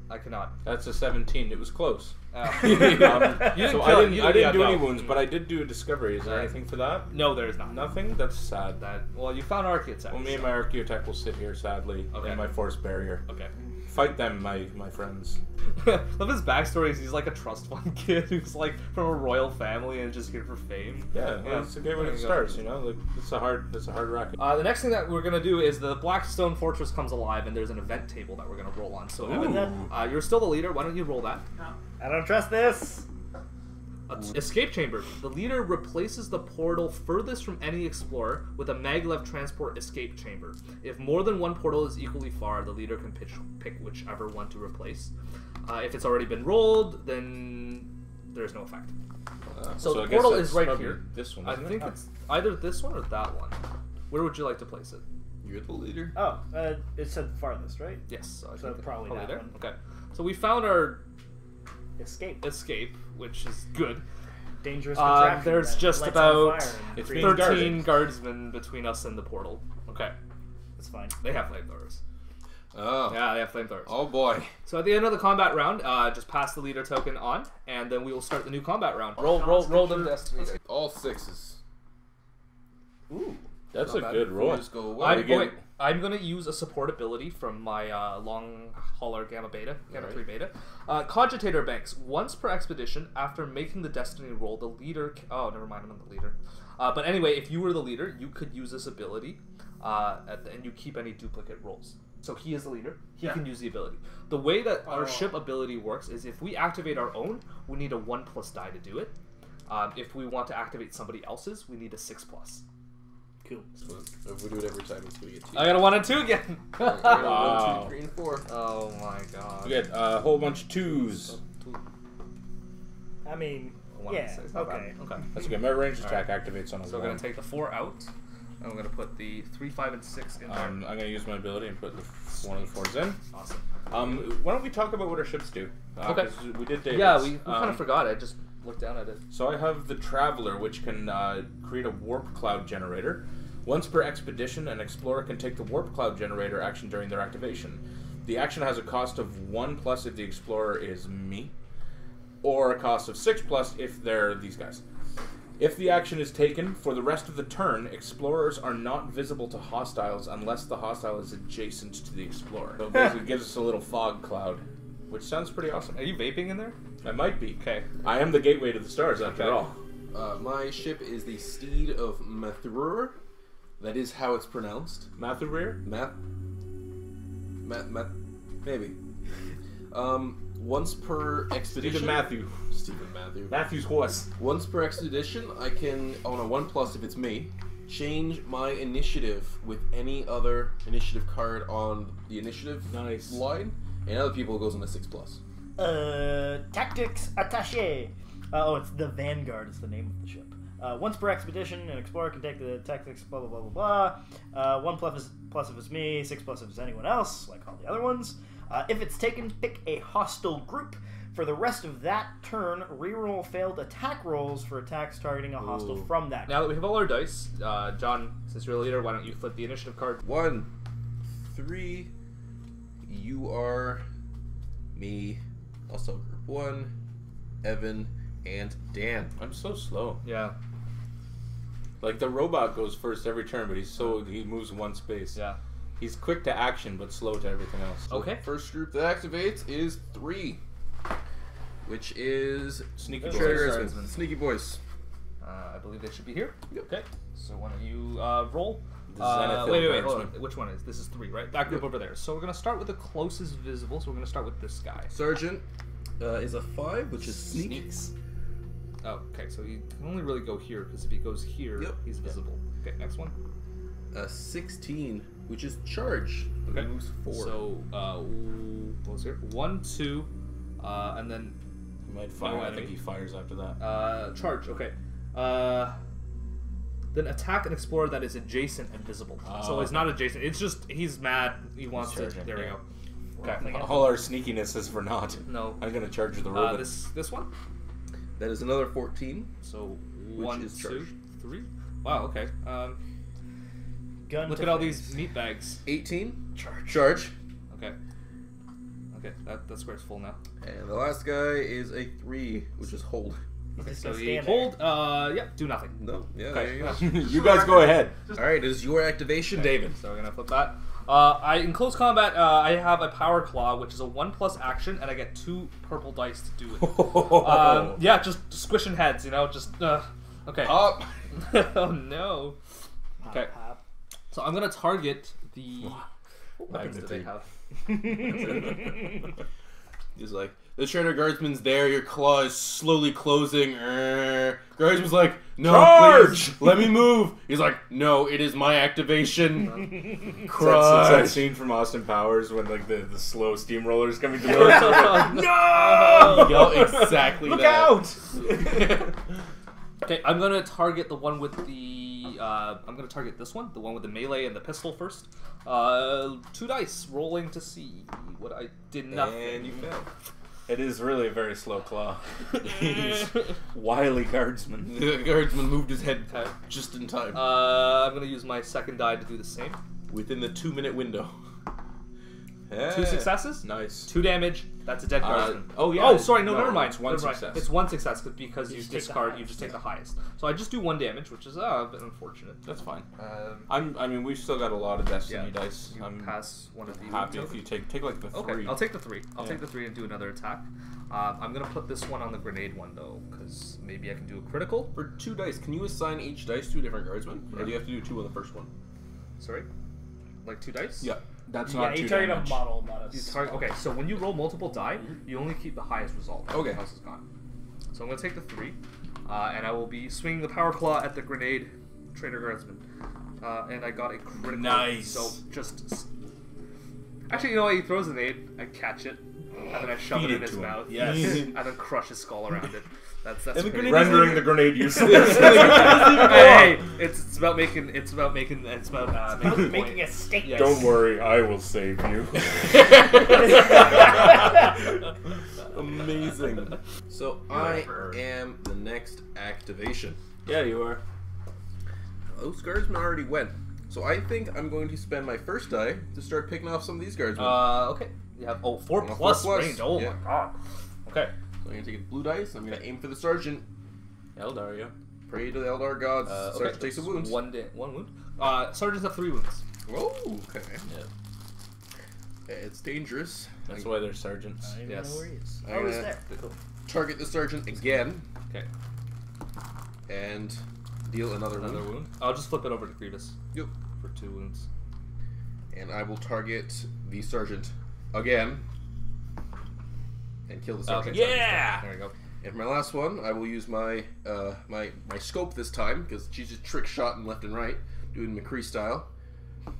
I cannot. That's a 17. It was close. Oh. You didn't so kill I it. didn't do any No. wounds, but I did do a discovery. Is there Alright. anything for that? No, there is not. Nothing? That's sad. Well, you found Archaeotech. Well, me and my Archaeotech will sit here, sadly, Okay. in my forest barrier. Okay. Fight them, my friends. Love his backstory is he's like a trust fund kid who's like from a royal family and just here for fame. Yeah, well, it's a great way There to you go. start, you know? Like, it's a hard racket. The next thing that we're gonna do is the Blackstone Fortress comes alive, and there's an event table that we're gonna roll on. So, Evan, you're still the leader. Why don't you roll that? I don't trust this. Escape chamber. The leader replaces the portal furthest from any explorer with a maglev transport escape chamber. If more than one portal is equally far, the leader can pick whichever one to replace. If it's already been rolled, then there's no effect. So I the guess portal that's is right probably here. This one, I isn't think it? it's either this one or that one. Where would you like to place it? You're the leader. Oh, it said farthest, right? Yes, so I So think probably that there. one. Okay, so we found our Escape. escape, which is good. Dangerous contraption. There's that just lights on about fire and It's creates- being 13 guardsmen between us and the portal. Okay, That's fine. they have flamethrowers. Oh. Yeah, they have flamethrowers. Oh boy. So at the end of the combat round, just pass the leader token on, and then we will start the new combat round. Roll the destiny. All 6s. Ooh. That's Not a bad. good roll. Just go away. I'm going to use a support ability from my long hauler Gamma 3 Beta. Cogitator banks. Once per expedition, after making the destiny roll, the leader... Oh, never mind, I'm not the leader. But anyway, if you were the leader, you could use this ability, and you keep any duplicate rolls. So he is the leader. He can use the ability. The way that our ship ability works is if we activate our own, we need a 1+ die to do it. If we want to activate somebody else's, we need a 6+. Cool. So if we do it every time, it's going to get 2. I got a 1 and 2 again. Wow. 1, 2, 3, and 4. Oh my god. We get a whole bunch of 2s. I mean, One yeah. and 6, not Okay. bad. Okay. That's okay. My ranged attack activates on a So we're 1. gonna take the 4 out, and we're gonna put the 3, 5, and 6 in there. I'm gonna use my ability and put one of the 4s in. Awesome. Why don't we talk about what our ships do? Okay. 'Cause we did David's. Yeah, we kind of forgot. I just looked down at it. So I have the Traveler, which can create a warp cloud generator. Once per expedition, an explorer can take the warp cloud generator action during their activation. The action has a cost of 1+ if the explorer is me, or a cost of 6+ if they're these guys. If the action is taken, for the rest of the turn, explorers are not visible to hostiles unless the hostile is adjacent to the explorer. So it basically gives us a little fog cloud, which sounds pretty awesome. Are you vaping in there? I might be. Okay. I am the gateway to the stars, after Okay. all. My ship is the Steed of MacLeod. That is how it's pronounced. Mathurir? Maybe. Once per expedition. Stephen Matthew. Stephen Matthew. Matthew's horse. Once per expedition, I can, on a 1+ if it's me, change my initiative with any other initiative card on the initiative Nice. line, and other people it goes on a 6+. Tactics attaché. It's the Vanguard is the name of the ship. Once per expedition, an explorer can take the tactics, blah, blah, blah, blah, blah. 1+ if it's me, 6+ if it's anyone else, like all the other ones. If it's taken, pick a hostile group. For the rest of that turn, reroll failed attack rolls for attacks targeting a hostile from that Now that we have all our dice, John, since you're the leader, why don't you flip the initiative card? 1. 3. You are me, also group 1, Evan, and Dan. I'm so slow. Yeah. Like the robot goes first every turn, but he moves one space. Yeah. He's quick to action, but slow to everything else. Okay. First group that activates is 3, which is Sneaky Those boys. are Trader Guardsmen. Sneaky Boys. I believe they should be here. Yep. Okay. So why don't you roll? The Zenithal Wait, hold Guardsmen. on. Which one is this? Is 3, right? That group over there. So we're gonna start with the closest visible. So we're gonna start with this guy. Sergeant is a 5, which is Sneak. Sneaks. Oh, okay. So he can only really go here because if he goes here, Yep. he's visible. Okay. Next one. 16, which is Charge. Okay. He moves 4. So what was here? 1, 2, and then He might fire. No I think enemy. he fires after that. charge. Okay. Then attack an explorer that is adjacent and visible. So Oh, it's okay. not adjacent. It's just he's mad. He wants to. Charging, There we yeah. go. Okay. All our sneakiness is for naught. No. I'm gonna charge the robot. This one. That is another 14. So Which 1, is 2, charge. 3. Wow. Okay. Gun Look to at all face. these meat bags. 18. Charge. Okay. Okay. That square's full now. And the last guy is a 3, which is Hold. Okay. Just So gonna you stand hold. Yeah. Do nothing. No, yeah, Okay. there you go. You guys go ahead. Alright, it is your activation, David. So we're gonna flip that. In close combat, I have a power claw, which is a 1+ action, and I get 2 purple dice to do it. Yeah, just squishing heads, just okay. Up! Oh no. Okay. Hop, So I'm gonna target the. What weapons do they Magnitude. have? He's like, the Trader Guardsman's there, your claw is slowly closing. Guardsman's like, no, Charge! please, let me move. He's like, no, it is my activation. It's Crush. that scene from Austin Powers when like the slow steamrollers coming through. No! Yell exactly Look that. out! Okay, I'm gonna target the one with the. I'm gonna target this one, the one with the melee and the pistol first. 2 dice, rolling to see what I did nothing. And you fail. It is really a very slow claw. He's wily guardsman. The Guardsman moved his head just in time. I'm gonna use my second die to do the same. Within the 2-minute window. 2 successes, Nice. 2 damage. That's a dead guardsman. oh, yeah. Oh, sorry, no, No, never mind. it's one Never mind. success. It's 1 success because you just take the discard. You highest. just take the highest. So I just do 1 damage, which is a bit unfortunate. That's fine. Um, I mean, we've still got a lot of Destiny Yeah. dice. you I'm pass one of these. happy if you take like the 3. Okay, I'll take the 3. I'll Yeah. take the 3 and do another attack. I'm gonna put this one on the grenade one though, because maybe I can do a critical. For 2 dice, can you assign each dice to a different Guardsman? Or do you have to do 2 on the first one? Sorry, like 2 dice. Yeah, that's Yeah, not you 2 target damage. a model, not a. You target. Okay, so when you roll multiple die, you only keep the highest result. Okay. Everything else is gone. So I'm gonna take the 3, and I will be swinging the power claw at the grenade Trader Guardsman. And I got a critical. Nice. So just. Actually, you know what? He throws a nade, I catch it, and then I shove Feed it it in his to him. mouth. Yes. And then crush his skull around it. That's And the pretty grenade Rendering the grenade useless. hey, it's about making making making a statement. Yes. Don't worry, I will save you. Amazing. So I am the next activation. Yeah, you are. Those Guardsmen already went. So I think I'm going to spend my first die to start picking off some of these Guardsmen. Okay. You have 4 4 plus plus, range. Oh yeah. my god. Okay. So I'm going to take a blue dice. I'm going to aim for the Sergeant. Eldaria. Pray to the Eldar gods. Sergeant takes a wound. One wound. Sergeants have 3 wounds. Oh, okay. Yeah. It's dangerous. That's I why they're sergeants. I don't even Yes. know where he is. I'm Oh, he's gonna- there. Cool. target the Sergeant again Okay. and deal another Another wound. wound. I'll just flip it over to Grievous Yep. for 2 wounds. And I will target the Sergeant again and kill the Sergeant. Okay. Yeah! There we go. And for my last one, I will use my my scope this time because she's just trick shotting left and right, doing McCree style.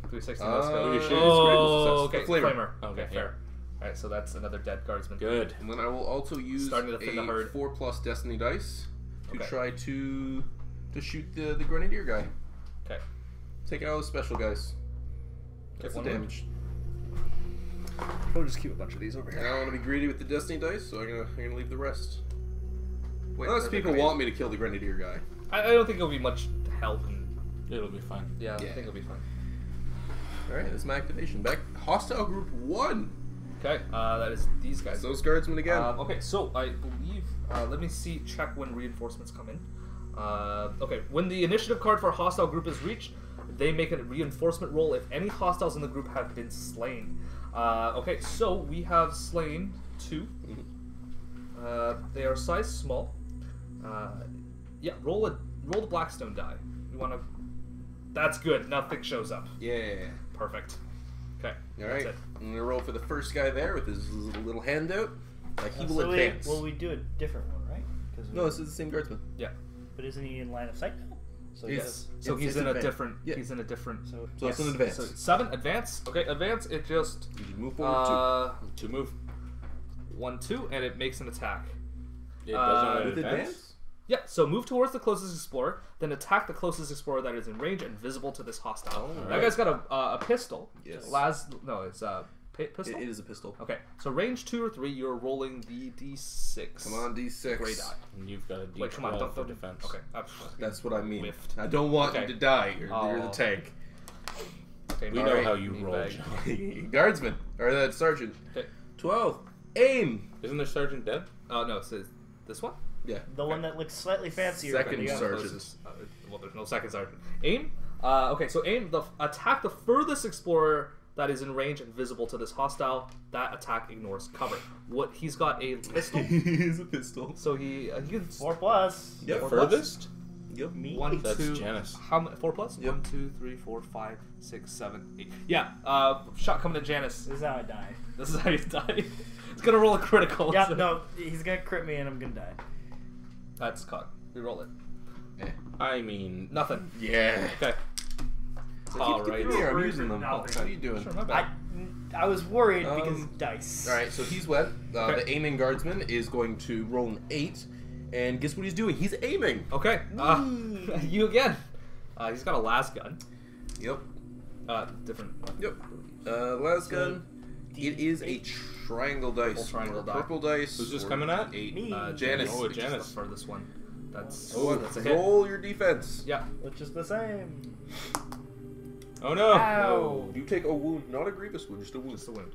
360 Uh, let's go. you should. Oh, It's okay. the flamer. Flamer. Okay, Okay, fair. Alright, so that's another dead guardsman. Good. And then I will also use Starting to thin the a herd. 4+ Destiny dice to Okay. try to shoot the Grenadier guy. Okay. Take out all the special guys. That's the one wound. damage. We'll just keep a bunch of these over And here. I want to be greedy with the Destiny dice, so I'm gonna leave the rest. Wait, Unless for the people grenade. want me to kill the Grenadier guy. I don't think it'll be much help. It'll be fine. Yeah, I Yeah. think it'll be fine. Alright, that's my activation. Back. Hostile group 1. Okay, that is these guys. Those guardsmen again. Okay, so I believe. Let me check when reinforcements come in. Okay, when the initiative card for a hostile group is reached, they make a reinforcement roll if any hostiles in the group have been slain. Okay, so we have slain 2. They are size small. Yeah, roll the Blackstone die. We want to. That's good. Nothing shows up. Yeah. Perfect. Okay. Alright. That's it. I'm gonna roll for the first guy there with his little handout. He will advance. Will we do a different one, right? No, this is the same guardsman. Yeah. But isn't he in line of sight now? So Yes. So he's It's in a advanced. different. Yeah. He's in a different. So So it's an advance. So 7 advance. Okay, advance. It just You can move forward 2 move. 1, 2, and it makes an attack. It doesn't with advance. advance? Yeah. So move towards the closest explorer, then attack the closest explorer that is in range and visible to this hostile. Oh, that right. guy's got a pistol. Yes. It's a pistol. It is a pistol. Okay. So range 2 or 3, you're rolling the d6. Come on, D6. Gray die. And you've got a D12 Wait, come on, don't for defense. Okay. That's what I mean. Whiffed. I don't want Okay. you to die. You're the Oh. tank. Okay, We all know right. how you Mean roll, bag. John. Guardsman. Or that sergeant. Okay. 12. Aim. Isn't there Sergeant dead? No, it's this one. Yeah. the one that looks slightly fancier. Second than the other. sergeant. Closest, well, there's no second sergeant. Aim. Okay, so aim. Attack the furthest explorer that is in range and visible to this hostile. That attack ignores cover. What he's got a pistol, He is a pistol. so he can 4+. Yep. Four Furthest? Yep. Me. 1, That's 2. Janice. How many? 4 plus? Yep. 1, 2, 3, 4, 5, 6, 7, 8. Yeah. Shot coming to Janice. This is how I die. This is how you die. It's gonna roll a critical. Yeah, so- no, he's gonna crit me and I'm gonna die. That's caught. Reroll it. I mean, Nothing. Yeah. Okay. All Keep right. them here. I'm using them. No, How are you doing? Sure, my I bad. I was worried because dice. Alright, so he's wet. Okay. The aiming guardsman is going to roll an 8. And guess what he's doing? He's aiming. Okay. You again. He's got a las gun. Yep. Different. Yep. Last gun. It is a triangle dice. Purple triangle or die. purple dice. Who's this or coming at? 8. Me. Janice. Oh, Which is Janice. the furthest one. That's Oh, that's a hit. roll your defense. Yeah. Which is the same. Oh no! Ow. You take a wound, not a grievous wound, just a wound. Just a wound.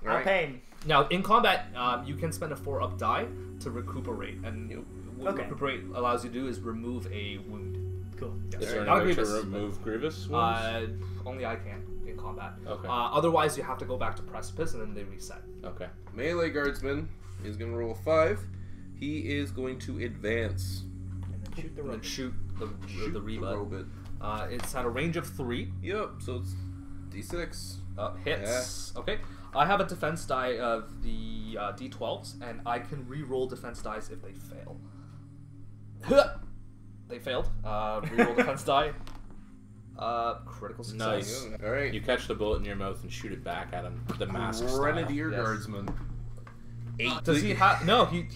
No Alright. pain. Now in combat, you can spend a 4-up die to recuperate, and what Okay. recuperate allows you to do is remove a wound. Cool. Yes. Is there Not a any way to grievous, remove grievous but, wounds? only I can in combat. Okay. Otherwise, you have to go back to precipice, and then they reset. Okay. Melee guardsman is going to roll a 5. He is going to advance. And then shoot the And then rope. shoot the Shoot the rebut. robot. It's at a range of 3. Yep, so it's D6. Hits. Okay. I have a defense die of the D12s, and I can re-roll defense dice if they fail. They failed. Re-roll defense die. Critical success. Nice. Alright. You catch the bullet in your mouth and shoot it back at him. The mask Grenadier Yes. Guardsman. 8. Does he have? No, he.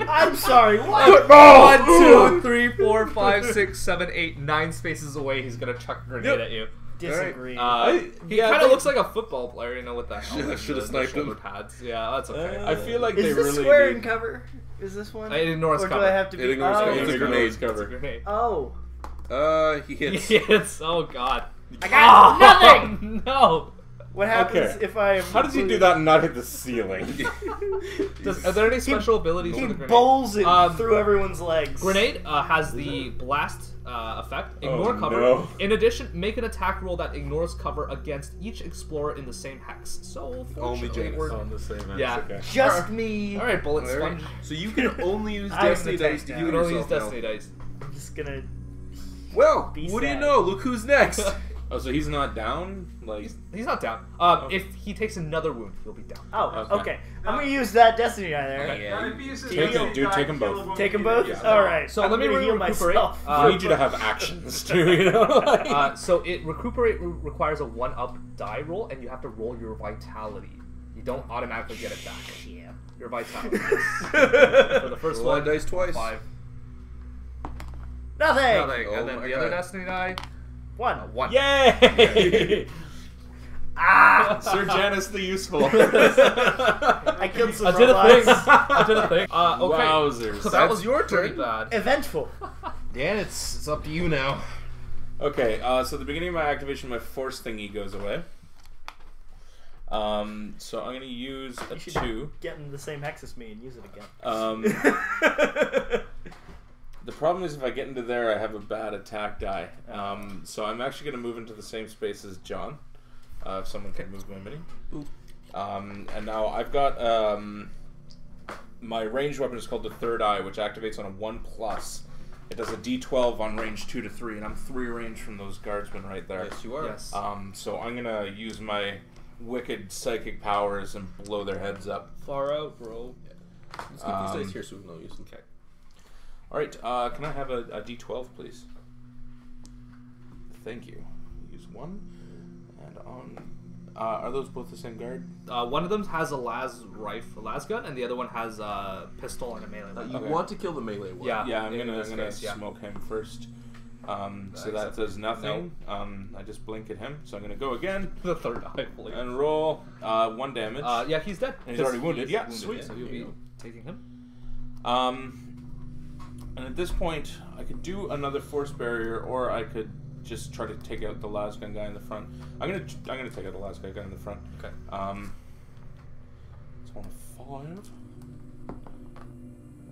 I'm sorry. What? 1, 2, 3, 4, 5, 6, 7, 8, 9 spaces away. He's gonna chuck a grenade at you. Disagree. He yeah, kind of they- looks like a football player, you know, with that. helmet, should've the sniped him. shoulder pads. Yeah, that's okay. I feel like Is they this really square need- in cover? Is this one? It ignores or cover. do I have to It be? ignores oh. cover. It's a grenade. It's a grenade. Oh. He hits. Yes. Oh God. I got nothing. No. What happens Okay. if I? am How does he do that and not hit the ceiling? Are there any special abilities He for the grenade? bowls it Um, through everyone's legs. Grenade has the blast effect. Ignore Oh, cover. no. In addition, make an attack roll that ignores cover against each explorer in the same hex. So Only fortunately, Janus. we're On the same end. Yeah. Okay. Just me. all right. Bullet Alright. sponge. So you can only use I have Destiny an attack dice to now. heal You can only use yourself now. Destiny dice. I'm just gonna. Well, Be what do you sad. know? Look who's next. Oh, so he's not down? Like, He's not down. If he takes another wound, he'll be down. Oh, Okay. okay. I'm gonna use that Destiny die there. Okay. Now, if he uses Take heal it, dude, die, take 'em kill both. him, Take them you both. get- All right. So I'm let me gonna heal recuperate. myself. I need you to have actions too, you know? So it recuperate requires a 1-up die roll, and you have to roll your vitality. You don't automatically get it back. Yeah. Your vitality. For the first Roll one, that dice twice. 5. Nothing. Nothing. Oh And then my the other God. Destiny die, 1. 1. Yay! Ah! Sir Janus the Useful. I killed some I did a robots. thing. I did a thing. Okay. Wowzers. So that That's was your pretty turn. bad. Eventful. Dan, it's up to you now. Okay, so at the beginning of my activation, my force thingy goes away. So I'm gonna use a 2. Get in the same hex as me and use it again. The problem is if I get into there, I have a bad attack die. So I'm actually gonna move into the same space as John. If someone can move my mini. And now I've got my ranged weapon is called the Third Eye, which activates on a 1+. It does a D12 on range 2 to 3, and I'm 3 range from those guardsmen right there. Yes, you are. Yes. So I'm gonna use my wicked psychic powers and blow their heads up. Far out, bro. Let's keep these dice here so we know use them. Okay. All right. Can I have a D12, please? Thank you. Use 1, and on. Are those both the same guard? One of them has a las gun, and the other one has a pistol and a melee weapon. You want to kill the melee one. Yeah. Yeah, I'm gonna case, yeah. smoke him first. So that does nothing. I just blink at him. So I'm gonna go again The Third Eye, please. and roll 1 damage. Yeah, he's dead. And he's already wounded. He's Yeah, sweet. So you'll There you be taking him. And at this point, I could do another force barrier, or I could just try to take out the lasgun guy in the front. I'm gonna take out the lasgun guy in the front. Okay. It's on a 5,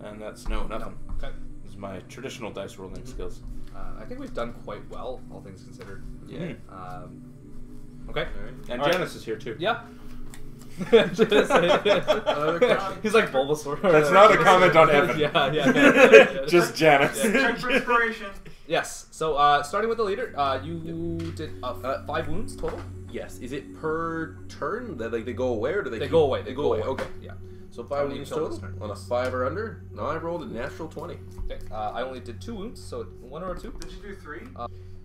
and that's nothing. No. Okay. This is my traditional dice rolling skills. I think we've done quite well, all things considered. Yeah. Okay. And All right. Janice is here too. Yeah. Another question. He's like Bulbasaur. That's not a comment on Evan. Yeah. Just Janice. Check for inspiration. Yes. So, starting with the leader, you did 5 wounds total. Yes. Is it per turn that they go away or do they? They go away. They go away. Okay. Yeah. So How 5 many wounds you killed this total turn? on a 5 or under. Now I rolled a natural 20. Okay. I only did 2 wounds, so 1 or 2. Did you do 3?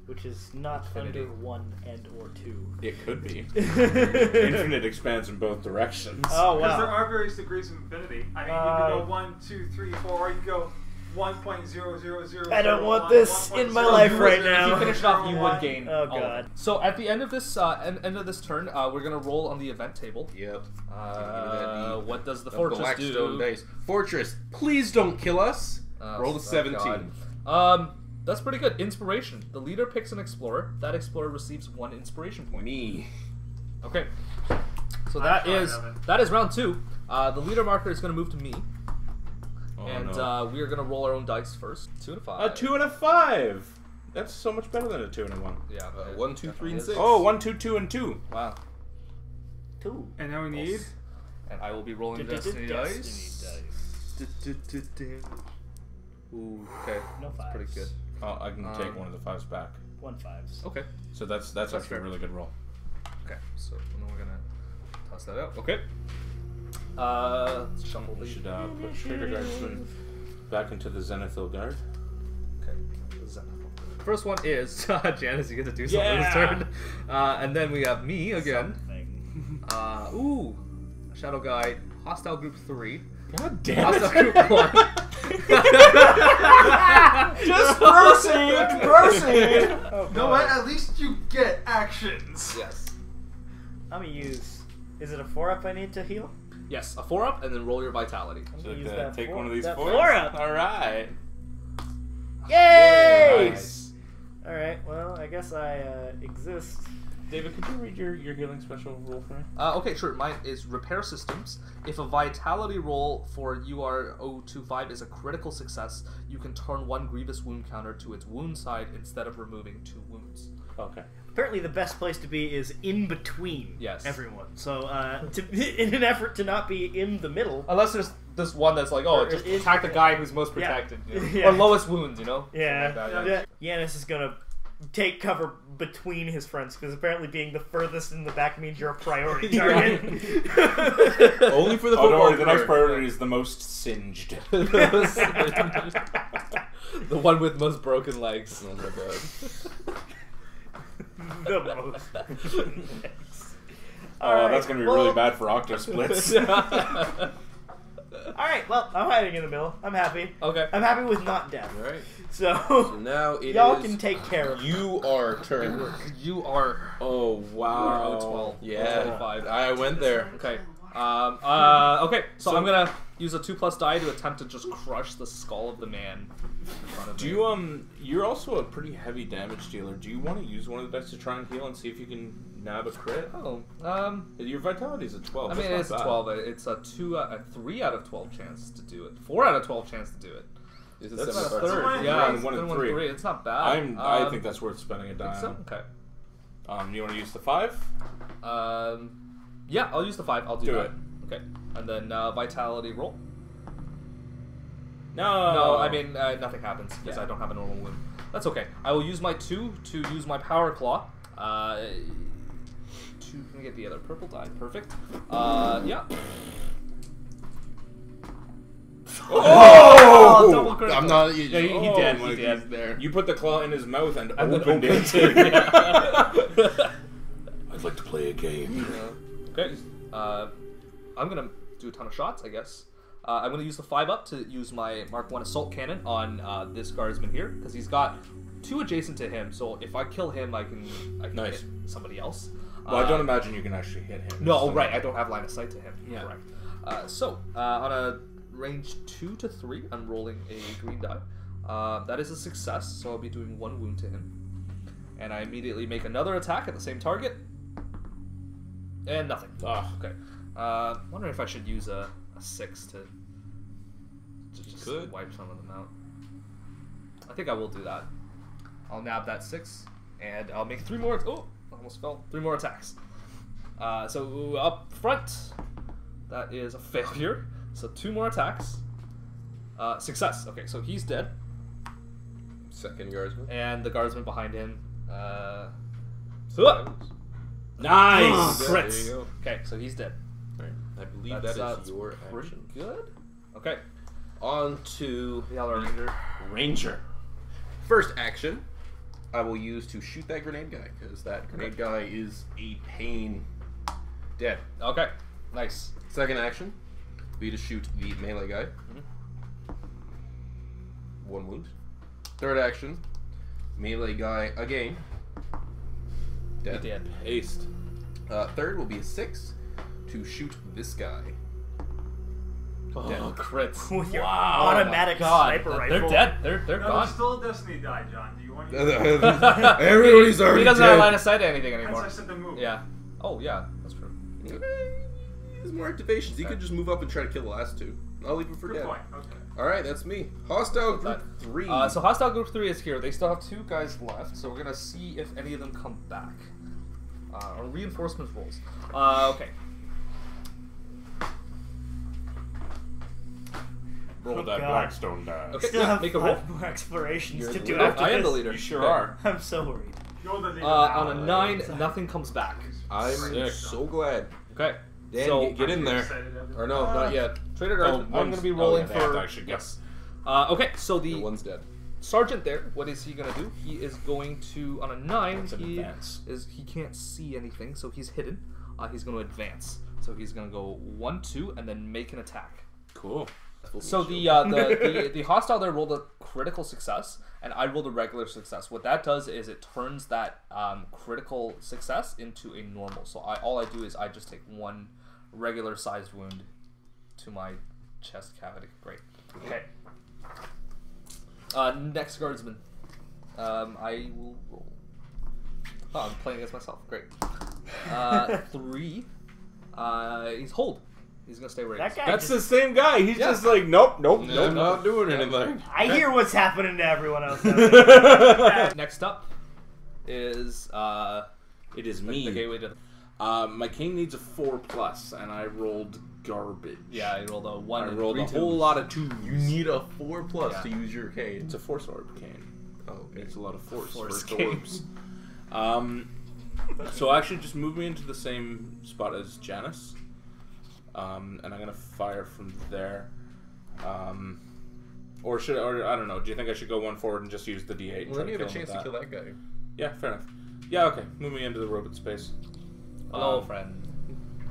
Which is not Infinity. under 1 and or 2. It could be. Infinite expands in both directions. Oh Because there wow. are various degrees of infinity. I mean, you can go 1, 2, 3, 4, or you can go 1.000. I don't want this in my life right now. If you finish it off, you would gain. Oh, all of God. it. So at the end of this end of this turn, we're gonna roll on the event table. Yep. What does the The fortress Blackstone do? dice. Fortress, please don't kill us. Roll a 17. God. That's pretty good. Inspiration. The leader picks an explorer. That explorer receives 1 inspiration point. Me. Okay. So I'm that fine, is Evan. round 2. The leader marker is going to move to me, Oh, and no. we are going to roll our own dice first. 2 and a 5. A 2 and a 5. That's so much better than a 2 and a 1. Yeah. 1, 2, 3, and 6. Oh, 1, 2, 2, and 2. Wow. 2. And now we need. And I will be rolling destiny dice. Ooh. Okay. No That's 5s. pretty good. Oh, I can take one of the 5s back. 1 5s. Okay. So that's actually fair. a really good roll. Okay. So then we're gonna toss that out. Okay. Let's shuffle We these. should put Trader Guardsman back into the Zenithil Guard. Okay. First one is Janice. You get to do something Yeah! this turn, and then we have me again. Something. Ooh, Shadow Guide, Hostile Group 3, God damn Hostile it! Group 1. Just proceed! Oh, You know what? At least you get actions. Yes. I'm gonna use. Is it a 4-up I need to heal? Yes, a 4-up, and then roll your Vitality. I'm So gonna use that take four- one of these that 4s. 4-up. Alright. Yay! Nice. Alright, well, I guess I exist. David, could you read your healing special roll for me? Okay, sure. Mine is Repair Systems. If a Vitality roll for UR025 is a critical success, you can turn 1 Grievous Wound counter to its wound side instead of removing 2 wounds. Okay. Apparently, the best place to be is in between Yes. everyone. So, in an effort to not be in the middle. Unless there's this one that's like, oh, Or just it- attack the guy who's most Yeah. protected. You know? Yeah. Or lowest wounds, you know? Yeah. Something like that, Yeah. Yanis is gonna take cover between his friends because apparently being the furthest in the back means you're a priority target. Only for the Oh, football don't worry, the next player. priority is the most singed. The one with most broken legs. Oh my god. The most. Oh, that's gonna be really bad for Octo Splits. Alright, well, I'm hiding in the middle. I'm happy. Okay. I'm happy with not death. Alright. So, So now it y'all is can take care of it. You are turn. You are Oh, wow. 12. Yeah. 25. I went there. Okay. Okay, so I'm gonna use a 2+ die to attempt to just crush the skull of the man in front of Do me. you you're also a pretty heavy damage dealer. Do you want to use one of the dice to try and heal and see if you can nab a crit? Oh, Your vitality is a 12. I mean, That's it's not bad. 12. It's a 3 out of 12 chance to do it. 4 out of 12 chance to do it. Is it That's It's seven not a parts? third. One Yeah, and it's one been and 1 3. 3. It's not bad. I think that's worth spending a Think die so? on. Okay. You want to use the 5? Yeah, I'll use the 5. I'll do Do that. it. Okay. And then vitality roll. No. No, I mean, nothing happens because Yeah. I don't have a normal wound. That's okay. I will use my 2 to use my power claw. 2, can I get the other purple die? Perfect. Yeah. Oh! Double critical. I'm not. Yeah, he Oh, did. my He God. did. there. You put the claw in his mouth and And then opened it. Yeah. I'd like to play a game. Okay. I'm gonna do a ton of shots, I guess. I'm gonna use the 5 up to use my Mark 1 assault cannon on this guardsman here because he's got 2 adjacent to him. So if I kill him, I can Nice. hit somebody else. Well, I don't imagine you can actually hit him. No, So- right. I don't have line of sight to him. Yeah. Correct. On a range 2 to 3, I'm rolling a green die. That is a success, so I'll be doing 1 wound to him. And I immediately make another attack at the same target. And nothing. Ah. Okay. Wondering if I should use a 6 to just could. wipe some of them out. I think I will do that. I'll nab that 6, and I'll make 3 more. Oh, almost fell. 3 more attacks. So up front, that is a failure. So 2 more attacks. Success. Okay, so he's dead, Second guardsman. and the guardsman behind him. Nice! There you Crits. go. Okay, so he's dead. Alright, I believe That's, that is your pretty action. good. Okay, On to the other ranger. Ranger. first action. I will use to shoot that grenade guy because that grenade guy is a pain. Dead. Okay, nice. Second action, be to shoot the melee guy. 1 wound. Third action, melee guy again. Dead. Dead. Haste. Third will be a 6 to shoot this guy. Oh, Dead. crits. With your Wow. automatic sniper They're rifle. dead. They're No, gone. there's still a destiny die, John. Do you want to? Everybody's already He doesn't dead. have line of sight to anything Hence anymore. I said the move. Yeah. Oh, yeah. That's true. There's more activations. He could just move up and try to kill the last 2. I'll leave him for Good dead. point. Okay. Alright, that's me. Hostile What's group 3. So hostile group 3 is here. They still have 2 guys left, so we're gonna see if any of them come back. Or reinforcement rolls. Okay. Roll Oh, that God. Blackstone die. Okay. Still Yeah, have make a roll. 5 more explorations You're to the do leader. after I am the this. leader. You sure Okay. are. I'm so worried. You're the leader On a now. 9, nothing comes back. I'm Sick. so glad. Okay. Dan, So get in there. Excited, everybody. Or no, not yet. Trader Guardsman, I'm one's- gonna be oh, rolling yeah, they have for. to actually go. Yes. Okay. So The the one's dead. sergeant there. What is he gonna do? He is going to on a 9. That's an He advance. he can't see anything, so he's hidden. He's going to advance. So he's going to go 1, 2, and then make an attack. Cool. So the hostile there rolled a critical success, and I rolled a regular success. What that does is it turns that critical success into a normal. So all I do is I just take 1 regular sized wound to my chest cavity. Great. Okay. Next guardsman. I will roll. Oh, I'm playing against myself. Great. 3. He's hold. He's gonna stay where he That is. guy That's the just, same guy. He's Yeah. just like, nope, nope, I'm nope. not doing anything. I hear what's happening to everyone else. out there. Next up is It is the me. gateway to. My king needs a 4+, and I rolled garbage. Yeah, he rolled a 1. I and rolled 3 a whole twos. lot of 2s. You need a 4+ Yeah. to use your cane. It's a 4-sword cane. Oh, okay. It's a lot of force Force for cane. dwarves. So actually, just move me into the same spot as Janice, and I'm gonna fire from there. Or I don't know. Do you think I should go 1 forward and just use the D8? And Well, try then you have a kill him chance with to kill that guy. Yeah, fair enough. Yeah, okay. Move me into the robot space. Hello, friend.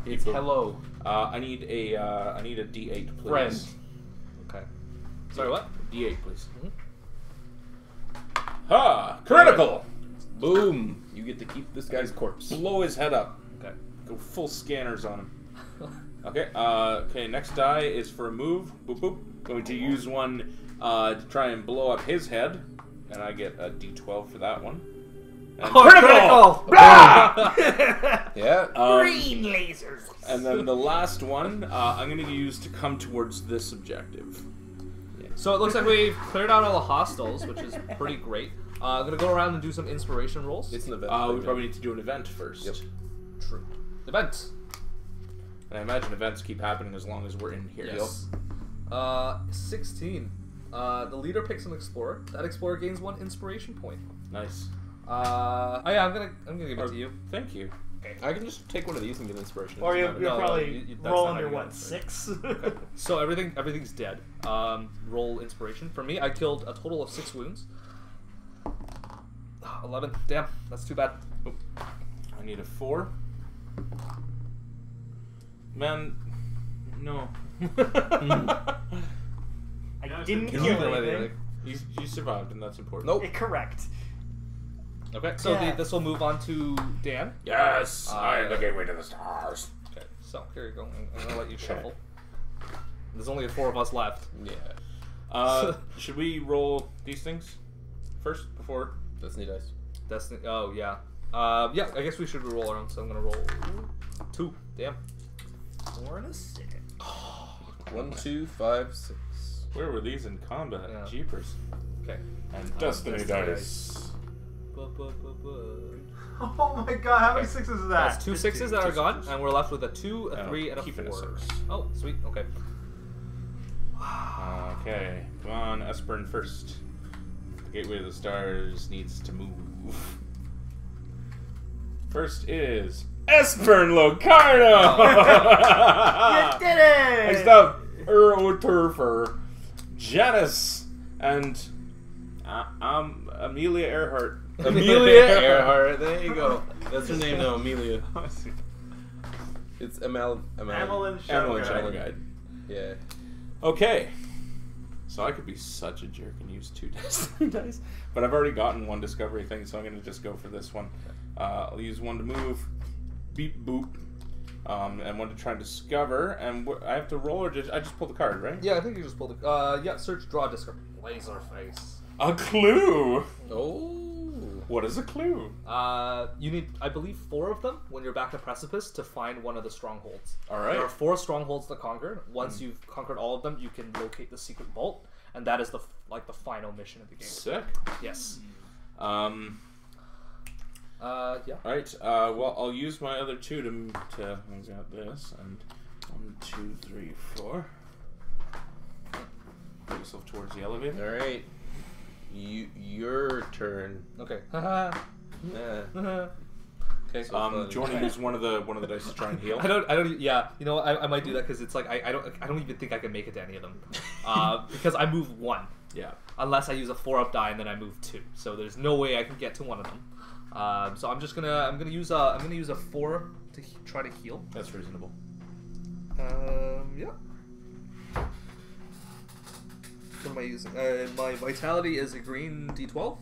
It's Cool. hello. I need a D8, please. Friend. Okay. Sorry, what? D8, please. Mhm. Ha! Critical. Boom! You get to keep this guy's corpse. Blow his head up. Okay. Go full scanners on him. Okay. Okay. Next die is for a move. Boop boop. Going to use one to try and blow up his head, and I get a D12 for that one. And Critical! Yeah. Green lasers. And then the last one, I'm going to use to come towards this objective. So it looks like we've cleared out all the hostiles, which is pretty great. I'm gonna go around and do some inspiration rolls. It's an event. We probably need to do an event first. Yep. True. Event. And I imagine events keep happening as long as we're in here. Yes. 16. The leader picks an explorer. That explorer gains 1 inspiration point. Nice. Oh yeah, I'm gonna give it to you. Thank you. I can just take one of these and get inspiration. Or you're No, probably that's rolling not your how you what, get 6? So everything's dead. Roll inspiration. For me, I killed a total of 6 wounds. 11. Damn, that's too bad. Oh. I need a 4. Man, no. I didn't Can kill you- anything. You survived, and that's important. Nope. Correct. Okay, so Yeah. this will move on to Dan. Yes, I'm the gateway to the stars. Okay, so here you go. I'm gonna let you shuffle. There's only 4 of us left. Yeah. Should we roll these things first before? Destiny dice. Destiny. Oh yeah. Yeah. I guess we should roll around. So I'm gonna roll 2. Damn. 4 and a 6. 1, 2, 5, 6. Where were these in combat? Yeah. Jeepers. Okay. And Destiny Destiny dice. Oh my god, how many 6s is that? That's 2 6s that are gone, and we're left with a 2, a 3, and a keeping a 4. 6. Oh, sweet. Okay. Okay, come on, Esperin first. The gateway to the stars needs to move. First is Espern Locarno! You did it! Next up, Turfer, Janice, and Amelia Earhart. Amelia Earhart. There you go. That's her name now, Amelia. It's Amelin Amelie Shadowguide. Shadowguide. Yeah. Okay. So I could be such a jerk and use 2 Destiny dice, but I've already gotten 1 discovery thing, so I'm going to just go for this one. I'll use 1 to move, beep boop, and 1 to try and discover. And I have to roll, or I just pull the card, right? Yeah, I think you just pulled the. Yeah, search, draw, discover. Laser face. A clue. Oh. What is a clue? You need, I believe, 4 of them when you're back at Precipice to find one of the strongholds. All right. There are 4 strongholds to conquer. Once you've conquered all of them, you can locate the secret vault, and that is the final mission of the game. Sick. Yes. Yeah. Yeah. All right. Well, I'll use my other 2 to. I got this, and 1, 2, 3, 4. Put yourself towards the elevator. All right. Your turn. Okay. Yeah. Okay. So fun. Do you want to use one of the dice to try and heal? I don't. Yeah, you know, I might do that because it's like I don't even think I can make it to any of them, because I move 1. Yeah. Unless I use a 4-up die and then I move 2. So there's no way I can get to one of them. So I'm gonna use a 4 to try to heal. That's reasonable. Yeah. What am I using? My vitality is a green D12.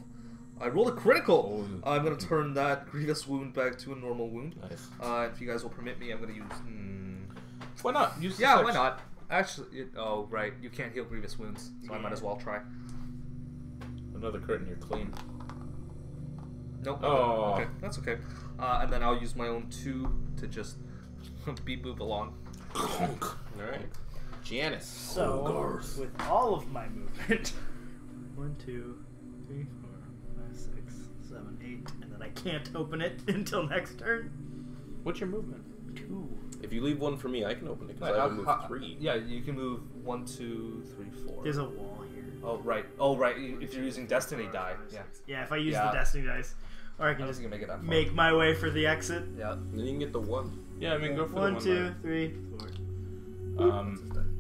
I rolled a critical. I'm gonna turn that grievous wound back to a normal wound. Nice. If you guys will permit me, I'm gonna use. Why not? Use the Yeah, 6. why not? Actually, oh right, you can't heal grievous wounds, so I might as well try. Another crit and you're clean. Nope. Oh. Okay, that's okay. And then I'll use my own 2 to just move along. All right. Janice. So, with all of my movement, 1, 2, 3, 4, 5, 6, 7, 8, and then I can't open it until next turn. What's your movement? 2. If you leave 1 for me, I can open it because I have moved 3. Yeah, you can move 1, 2, 3, 4. There's a wall here. Oh right. Oh right. If you're using Destiny die. Yeah. Yeah, if I use Yeah. the Destiny dice, or I I can don't just think you can make it that far. make my way for the exit. Yeah. And then you can get the 1. Yeah, I mean, go for 1, the 2, 3, 4.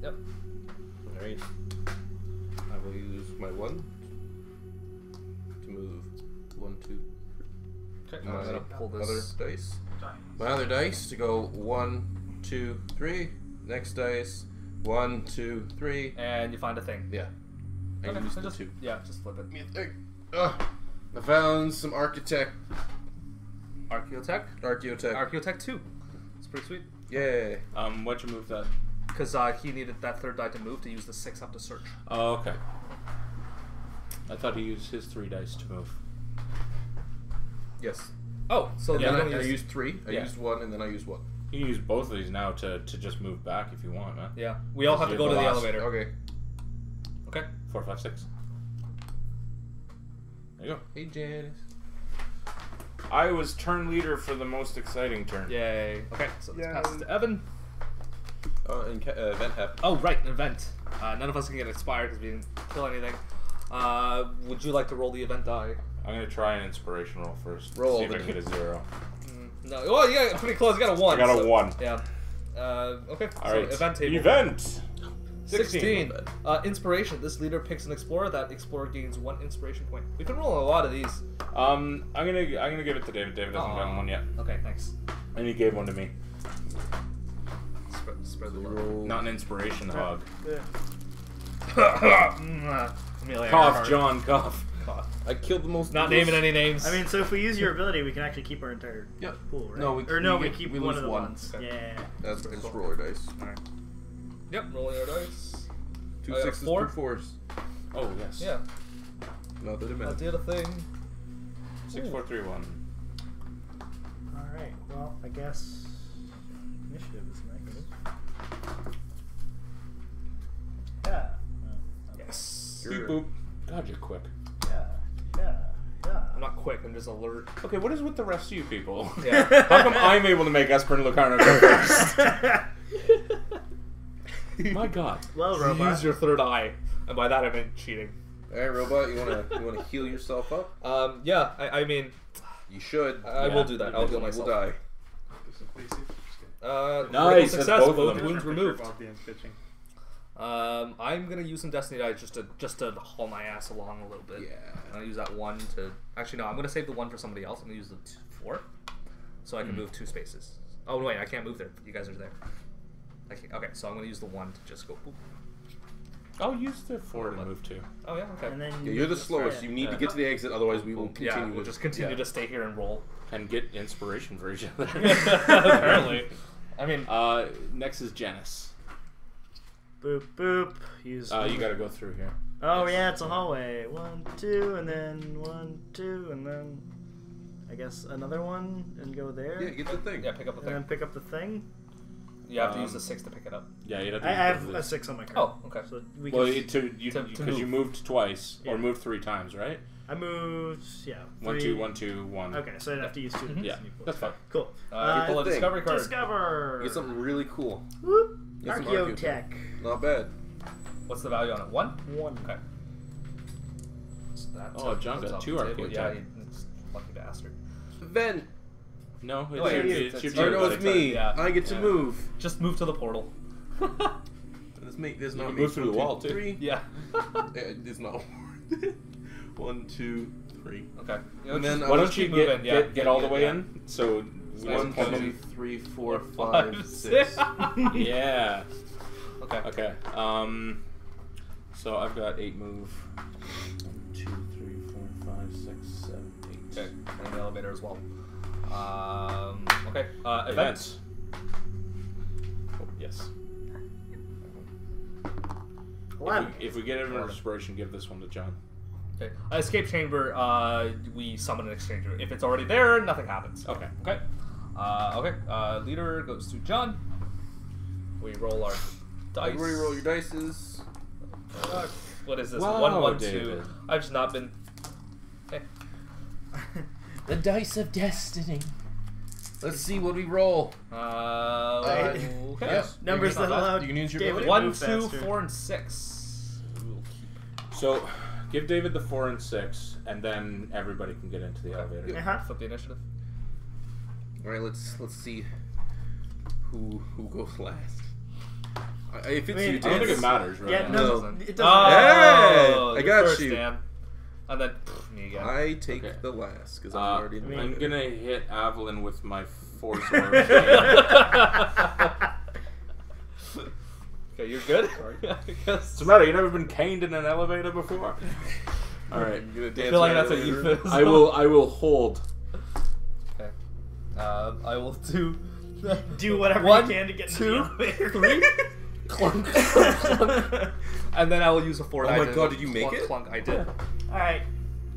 Yep. Alright. I will use my 1 to move 1, 2. Okay. My I'm gonna pull other this. dice. My other dice to go 1, 2, 3. Next dice 1, 2, 3. And you find a thing. Yeah. I Okay, used so the just 2. yeah, just flip it. I found some Architect. Archaeotech. Archaeotech. 2. It's pretty sweet. Yeah. Why'd you move that? Because he needed that third die to move to use the 6 up to search. Oh, okay. I thought he used his 3 dice to move. Yes. Oh, so And you're then going I to use... used 3. I Yeah. used 1, and then I used 1. You can use both of these now to just move back if you want, man. Yeah, we all have to go to the elevator. Okay. Okay. 4, 5, 6. There you go. Hey, Janice. I was turn leader for the most exciting turn. Yay. Okay, so this passes to Evan. And event happened. Oh, right, an event. None of us can get expired because we didn't kill anything. Would you like to roll the event die? I'm gonna try an inspiration roll first. Roll See if I the- can get a 0. No. Oh, yeah, pretty close. You got a 1. I got a so- 1. Yeah. Okay. All so right. event table. Event. 16. Inspiration. This leader picks an explorer. That explorer gains 1 inspiration point. We've been rolling a lot of these. I'm gonna give it to David. David hasn't Aw. gotten one yet, Okay, thanks. and he gave one to me. Spread the love. Roll. Not an inspiration hog. Amelia Cough, Earhart. John. Cough. Cough. I killed the most. Not naming any names. I mean, so if we use your ability, we can actually keep our entire Yep. pool, right? No, we we keep lose one of the one. ones. Okay. Yeah. That's just roller dice. Alright. Yep, rolling our dice. 2 got 6s, 4. 2 4s. Oh yes. Yeah, Nothing to that matter. did a thing. 6, 4, 3, 1. All right. Well, I guess initiative is negative. Yeah. Yes. Beep boop. God, you're quick. Yeah. Yeah. Yeah. I'm not quick, I'm just alert. Okay, what is with the rest of you people? Yeah. How come I'm able to make Esper and Lucarno go first? My God. Well, You robot. use your third eye, and by that I mean cheating. Alright, robot, you wanna heal yourself up? Yeah, I mean, You should. I will do that. I'll heal You will myself. die. Nice, Success, that's both of both them. wounds removed. Pitching. I'm gonna use some Destiny die just to haul my ass along a little bit. Yeah. I'll use that 1 to... Actually, no, I'm gonna save the 1 for somebody else. I'm gonna use the 4, so I can move 2 spaces. Oh, wait, I can't move there. You guys are there. I can't. Okay, so I'm gonna use the 1 to just go... Boop. I'll use the 4 to move to. Oh, yeah, okay. And then Yeah, you're the slowest. You need to get to the exit, otherwise we will continue. Yeah, we'll just continue yeah. to stay here and roll. And get inspiration for each other. Apparently. I mean... Next is Janice. boop boop. Use. You gotta go through here. Oh yeah, it's a hallway. 1, 2, and then 1, 2, and then I guess another one, and go there. Yeah, get the thing. Yeah, pick up the And then thing. pick up the thing. You have to use the 6 to pick it up. Yeah, you'd have to I use have both of a these. 6 on my card. Oh, okay. So we Well, can. because you moved twice, or Yeah. moved 3 times, right? I moved. Yeah. 1, 3. 2, 1, 2, 1. Okay, so I'd have to use 2. Yeah, that's fine. Cool. Pull a thing. discovery card. Discover. Get something really cool. Whoop. Get some Archaeotech. Not bad. What's the value on it? 1? 1. Okay. So that Oh, John comes got off 2 the table. Archaeotech. Yeah, it's lucky bastard. Then. No, it's, Wait, it's your it's Oh, turn. no, it's buddy. me. Yeah. I get to Yeah. move. Just move to the portal. There's You not can me. move through the 1, 2, wall, too. 3. Yeah. It's not. 1, 2, 3. Okay. And then Why don't you keep moving? get all the way yeah. in? So we One, have 2, to 3, 4, 5, 5, 6. Yeah. Okay. Okay. So I've got 8 move. 1, 2, 3, 4, 5, 6, 7, 8. Okay. And the elevator as well. Okay. Events. Events. Oh, yes. 11. If we get an inspiration, give this one to John. Okay. Escape chamber. We summon an exchanger. If it's already there, nothing happens. Okay. Okay. Okay. Leader goes to John. We roll our dice. Everybody roll your dices. What is this? Wow, 1, 1, 2. David. I've just not been. Okay. The dice of destiny. Let's see what we roll. Okay. Yes. Numbers that allow You can use your David ability. to 1, move 2, faster. 4, and 6. We'll keep. So give David the 4 and 6, and then everybody can get into the elevator. Uh-huh. Flip the initiative. All right, let's see who goes last. If it's I mean, you, I don't think Dan. it matters, right? Yeah, No. no, it doesn't. Hey, Oh, I you're got first, you. Dan. And then me again. I take Okay. the last because I'm already in the I'm elevator. gonna hit Avalyn with my force orb. Okay, you're good. I guess. What's the matter? You never been caned in an elevator before? All right. You're gonna dance I feel like around that's a the elevator? euphemism. I will hold. Okay. I will do do whatever One, you can to get into two, the elevator. 3. Clunk, clunk, clunk. And then I will use a 4 die. Oh my to god, did you make clunk, it? Clunk. I did. Alright.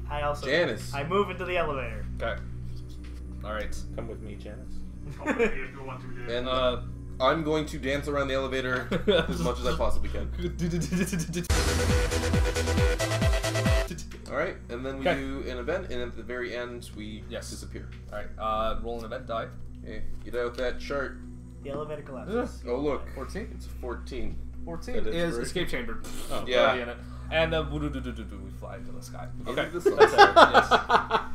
I also... Janice. I move into the elevator. Okay. Alright. Come with me, Janice. Come with me if you want to. Dude. And I'm going to dance around the elevator as much as I possibly can. Alright, and then we do an event, and at the very end, we disappear. Alright, roll an event die. Okay, get out that chart. The elevator collapses. Oh, look. 14? It's 14. 14 That is is escape chamber. Oh, Yeah. Already in it. And we fly into the sky. Okay. Into the That's sun. it. Yes. I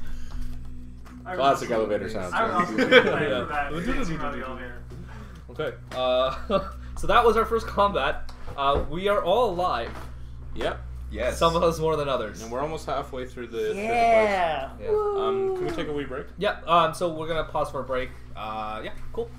was Classic also- elevator sounds. I was also right? planning for that. Dancing around the elevator. Okay. So that was our first combat. We are all alive. Yep. Yes. Some of us more than others. And we're almost halfway through the Yeah! Yeah. Can we take a wee break? Yeah. So we're gonna pause for a break. Yeah. Cool.